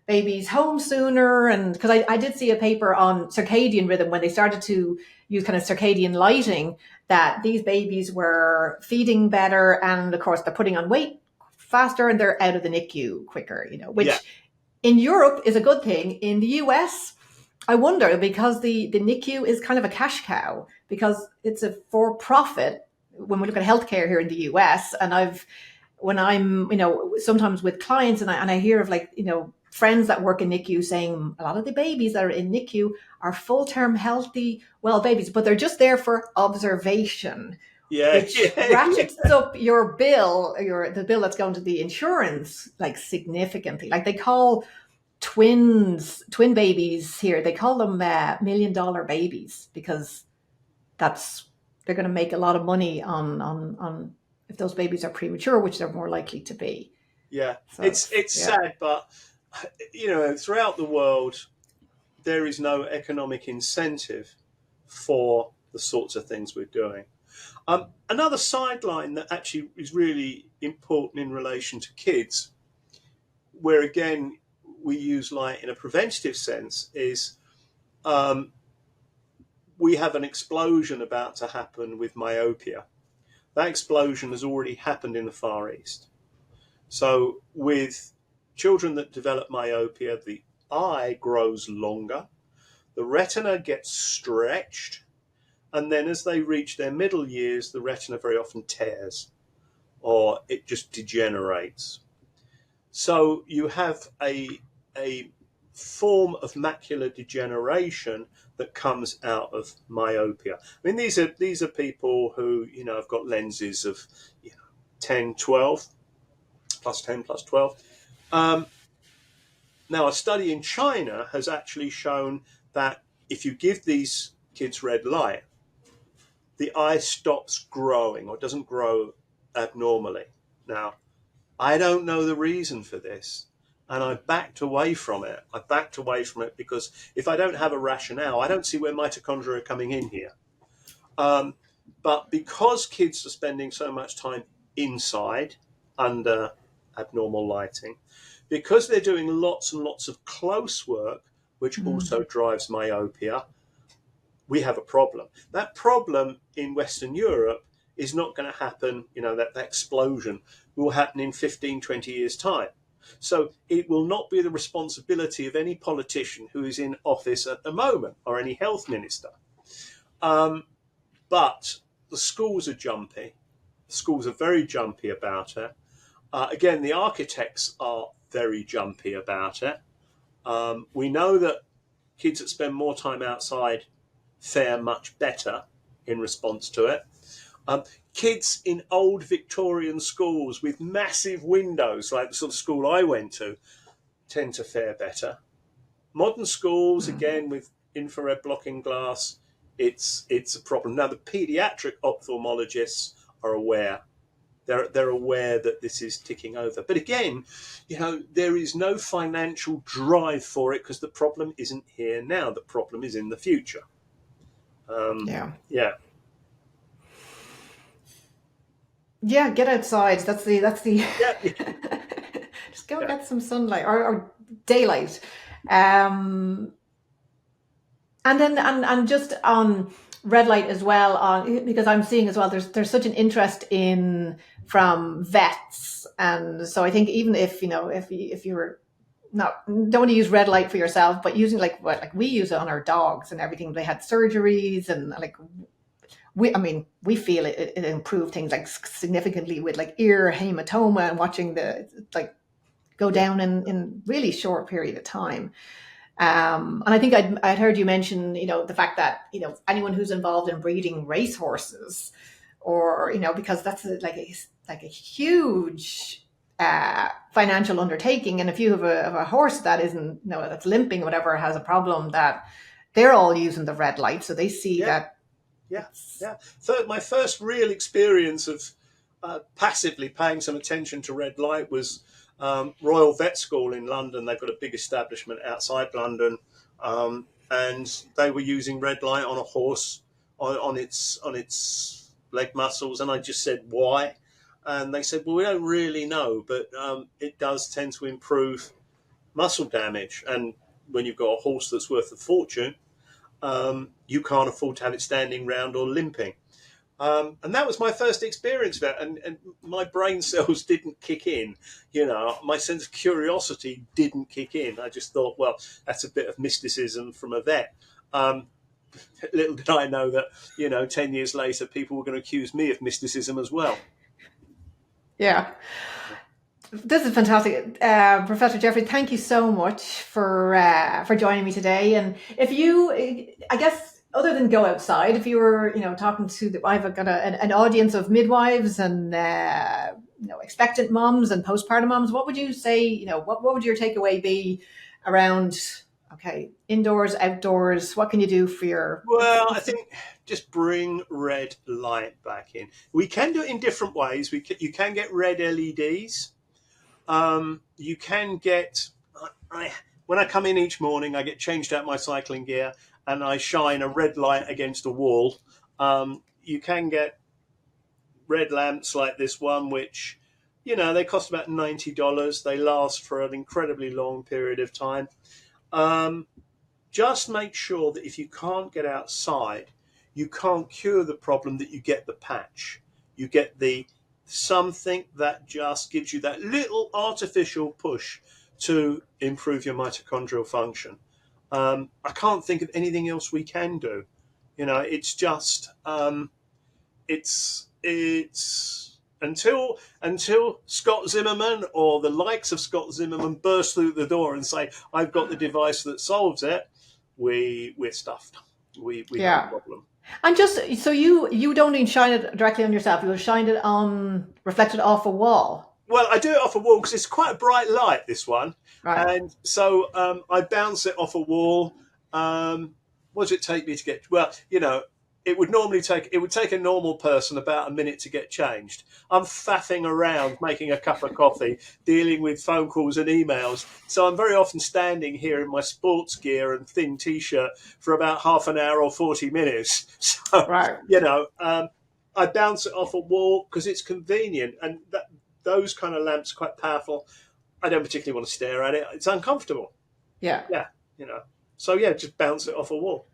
babies home sooner. And because I did see a paper on circadian rhythm when they started to use kind of circadian lighting, that these babies were feeding better, and of course they're putting on weight faster and they're out of the NICU quicker, which in Europe is a good thing. In the US, I wonder, because the NICU is kind of a cash cow, because it's a for-profit when we look at healthcare here in the US. And when I'm, sometimes with clients and I hear of friends that work in NICU saying a lot of the babies that are in NICU are full-term healthy, well babies, but they're just there for observation, which ratchets up your bill, the bill that's going to the insurance, significantly. They call twin babies here. They call them $1 million babies because they're going to make a lot of money on if those babies are premature, which they're more likely to be. Yeah, So it's sad, but throughout the world, there is no economic incentive for the sorts of things we're doing. Another sideline that actually is really important in relation to kids, where again we use light in a preventative sense, is we have an explosion about to happen with myopia. That explosion has already happened in the Far East. So with children that develop myopia, the eye grows longer, the retina gets stretched, and then as they reach their middle years, the retina very often tears or it just degenerates. So you have a form of macular degeneration that comes out of myopia. I mean, these are people who have got lenses of 10, 12, plus 10, plus 12. Now, a study in China has actually shown that if you give these kids red light, the eye stops growing or doesn't grow abnormally. Now, I don't know the reason for this, and I backed away from it. Because if I don't have a rationale, I don't see where mitochondria are coming in here. But because kids are spending so much time inside under abnormal lighting, because they're doing lots and lots of close work, which also drives myopia, we have a problem. That problem in Western Europe is not going to happen, that explosion will happen in 15, 20 years' time. So it will not be the responsibility of any politician who is in office at the moment or any health minister. But the schools are jumpy. The schools are very jumpy about it. Again, the architects are very jumpy about it. We know that kids that spend more time outside fare much better in response to it. Kids in old Victorian schools with massive windows, like the sort of school I went to, tend to fare better. Modern schools, again, with infrared blocking glass, it's a problem. Now, the pediatric ophthalmologists are aware. They're aware that this is ticking over. But again, there is no financial drive for it because the problem isn't here now. The problem is in the future. Yeah, get outside. That's the Yeah. just go get some sunlight or daylight. And then and just on red light as well, because I'm seeing as well there's such an interest from vets, and so I think even if you were don't want to use red light for yourself, but using like we use it on our dogs and everything. They had surgeries and we feel it improved things like significantly with like ear hematoma and watching the go down in really short period of time. And I think I'd heard you mention, the fact that, anyone who's involved in breeding racehorses or, because that's like a huge financial undertaking. And if you have a horse that isn't, that's limping or whatever, has a problem, that they're all using the red light. So they see that. Yeah. My first real experience of passively paying some attention to red light was Royal Vet School in London. They've got a big establishment outside London, and they were using red light on a horse on its leg muscles. And I just said, why? And they said, well, we don't really know, but it does tend to improve muscle damage. And when you've got a horse that's worth a fortune, you can't afford to have it standing round or limping. And that was my first experience of it. And my brain cells didn't kick in. My sense of curiosity didn't kick in. I just thought, well, that's a bit of mysticism from a vet. Little did I know that, 10 years later, people were going to accuse me of mysticism as well. Yeah. This is fantastic. Professor Jeffrey, thank you so much for joining me today. And if you, I guess, other than go outside, if you were, talking to I've got an audience of midwives and, expectant moms and postpartum moms, what would you say, what would your takeaway be around, okay, indoors, outdoors, what can you do for your... Well, I think just bring red light back in. We can do it in different ways. You can get red LEDs. You can get. When I come in each morning, I get changed out my cycling gear and I shine a red light against a wall. You can get red lamps like this one, which, they cost about $90. They last for an incredibly long period of time. Just make sure that if you can't get outside, you can't cure the problem that you get the patch. You get something that just gives you that little artificial push to improve your mitochondrial function. I can't think of anything else we can do. It's just it's until Scott Zimmerman or the likes of Scott Zimmerman burst through the door and say, "I've got the device that solves it," we're stuffed. We have a problem. And just so you don't even shine it directly on yourself, you'll shine it on, reflected off a wall. Well, I do it off a wall because it's quite a bright light, this one. Right. And so I bounce it off a wall. What does it take me to get? Well, it would take a normal person about a minute to get changed. I'm faffing around, making a cup of coffee, dealing with phone calls and emails. So I'm very often standing here in my sports gear and thin T-shirt for about half an hour or 40 minutes. So, right. I bounce it off a wall because it's convenient. And those kind of lamps are quite powerful. I don't particularly want to stare at it. It's uncomfortable. Yeah. Yeah, So, just bounce it off a wall.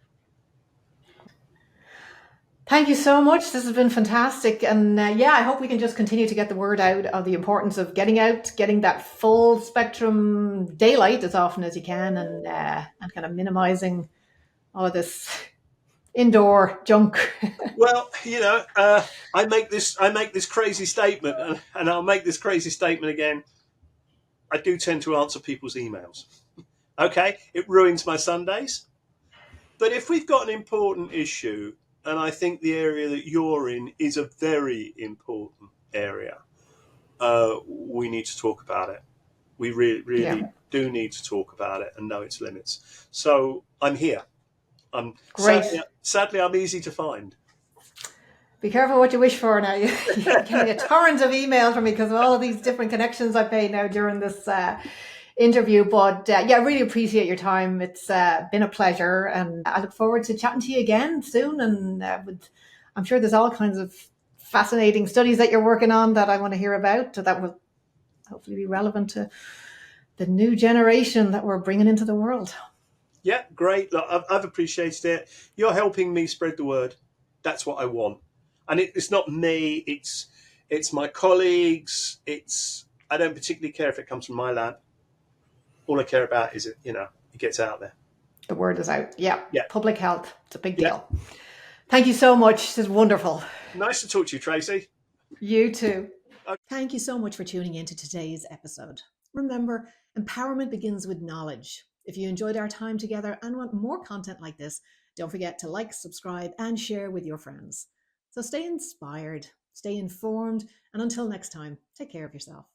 Thank you so much. This has been fantastic. And I hope we can just continue to get the word out of the importance of getting out, getting that full spectrum daylight as often as you can, and kind of minimizing all of this indoor junk. Well, I make this crazy statement, and I'll make this crazy statement again. I do tend to answer people's emails. Okay, it ruins my Sundays. But if we've got an important issue, and I think the area that you're in is a very important area, we need to talk about it. We really do need to talk about it and know its limits. So I'm here. Great. Sadly, I'm easy to find. Be careful what you wish for now. You're getting a torrent of emails from me because of all of these different connections I've made now during this interview. But I really appreciate your time. It's been a pleasure, and I look forward to chatting to you again soon. And I'm sure there's all kinds of fascinating studies that you're working on that I want to hear about that will hopefully be relevant to the new generation that we're bringing into the world. Yeah, great. Look, I've appreciated it. You're helping me spread the word. That's what I want. And it's not me. It's my colleagues. I don't particularly care if it comes from my lab. All I care about is it gets out there. The word is out. Yeah. Public health. It's a big deal. Yeah. Thank you so much. This is wonderful. Nice to talk to you, Tracy. You too. Okay. Thank you so much for tuning into today's episode. Remember, empowerment begins with knowledge. If you enjoyed our time together and want more content like this, don't forget to like, subscribe, and share with your friends. So stay inspired, stay informed, and until next time, take care of yourself.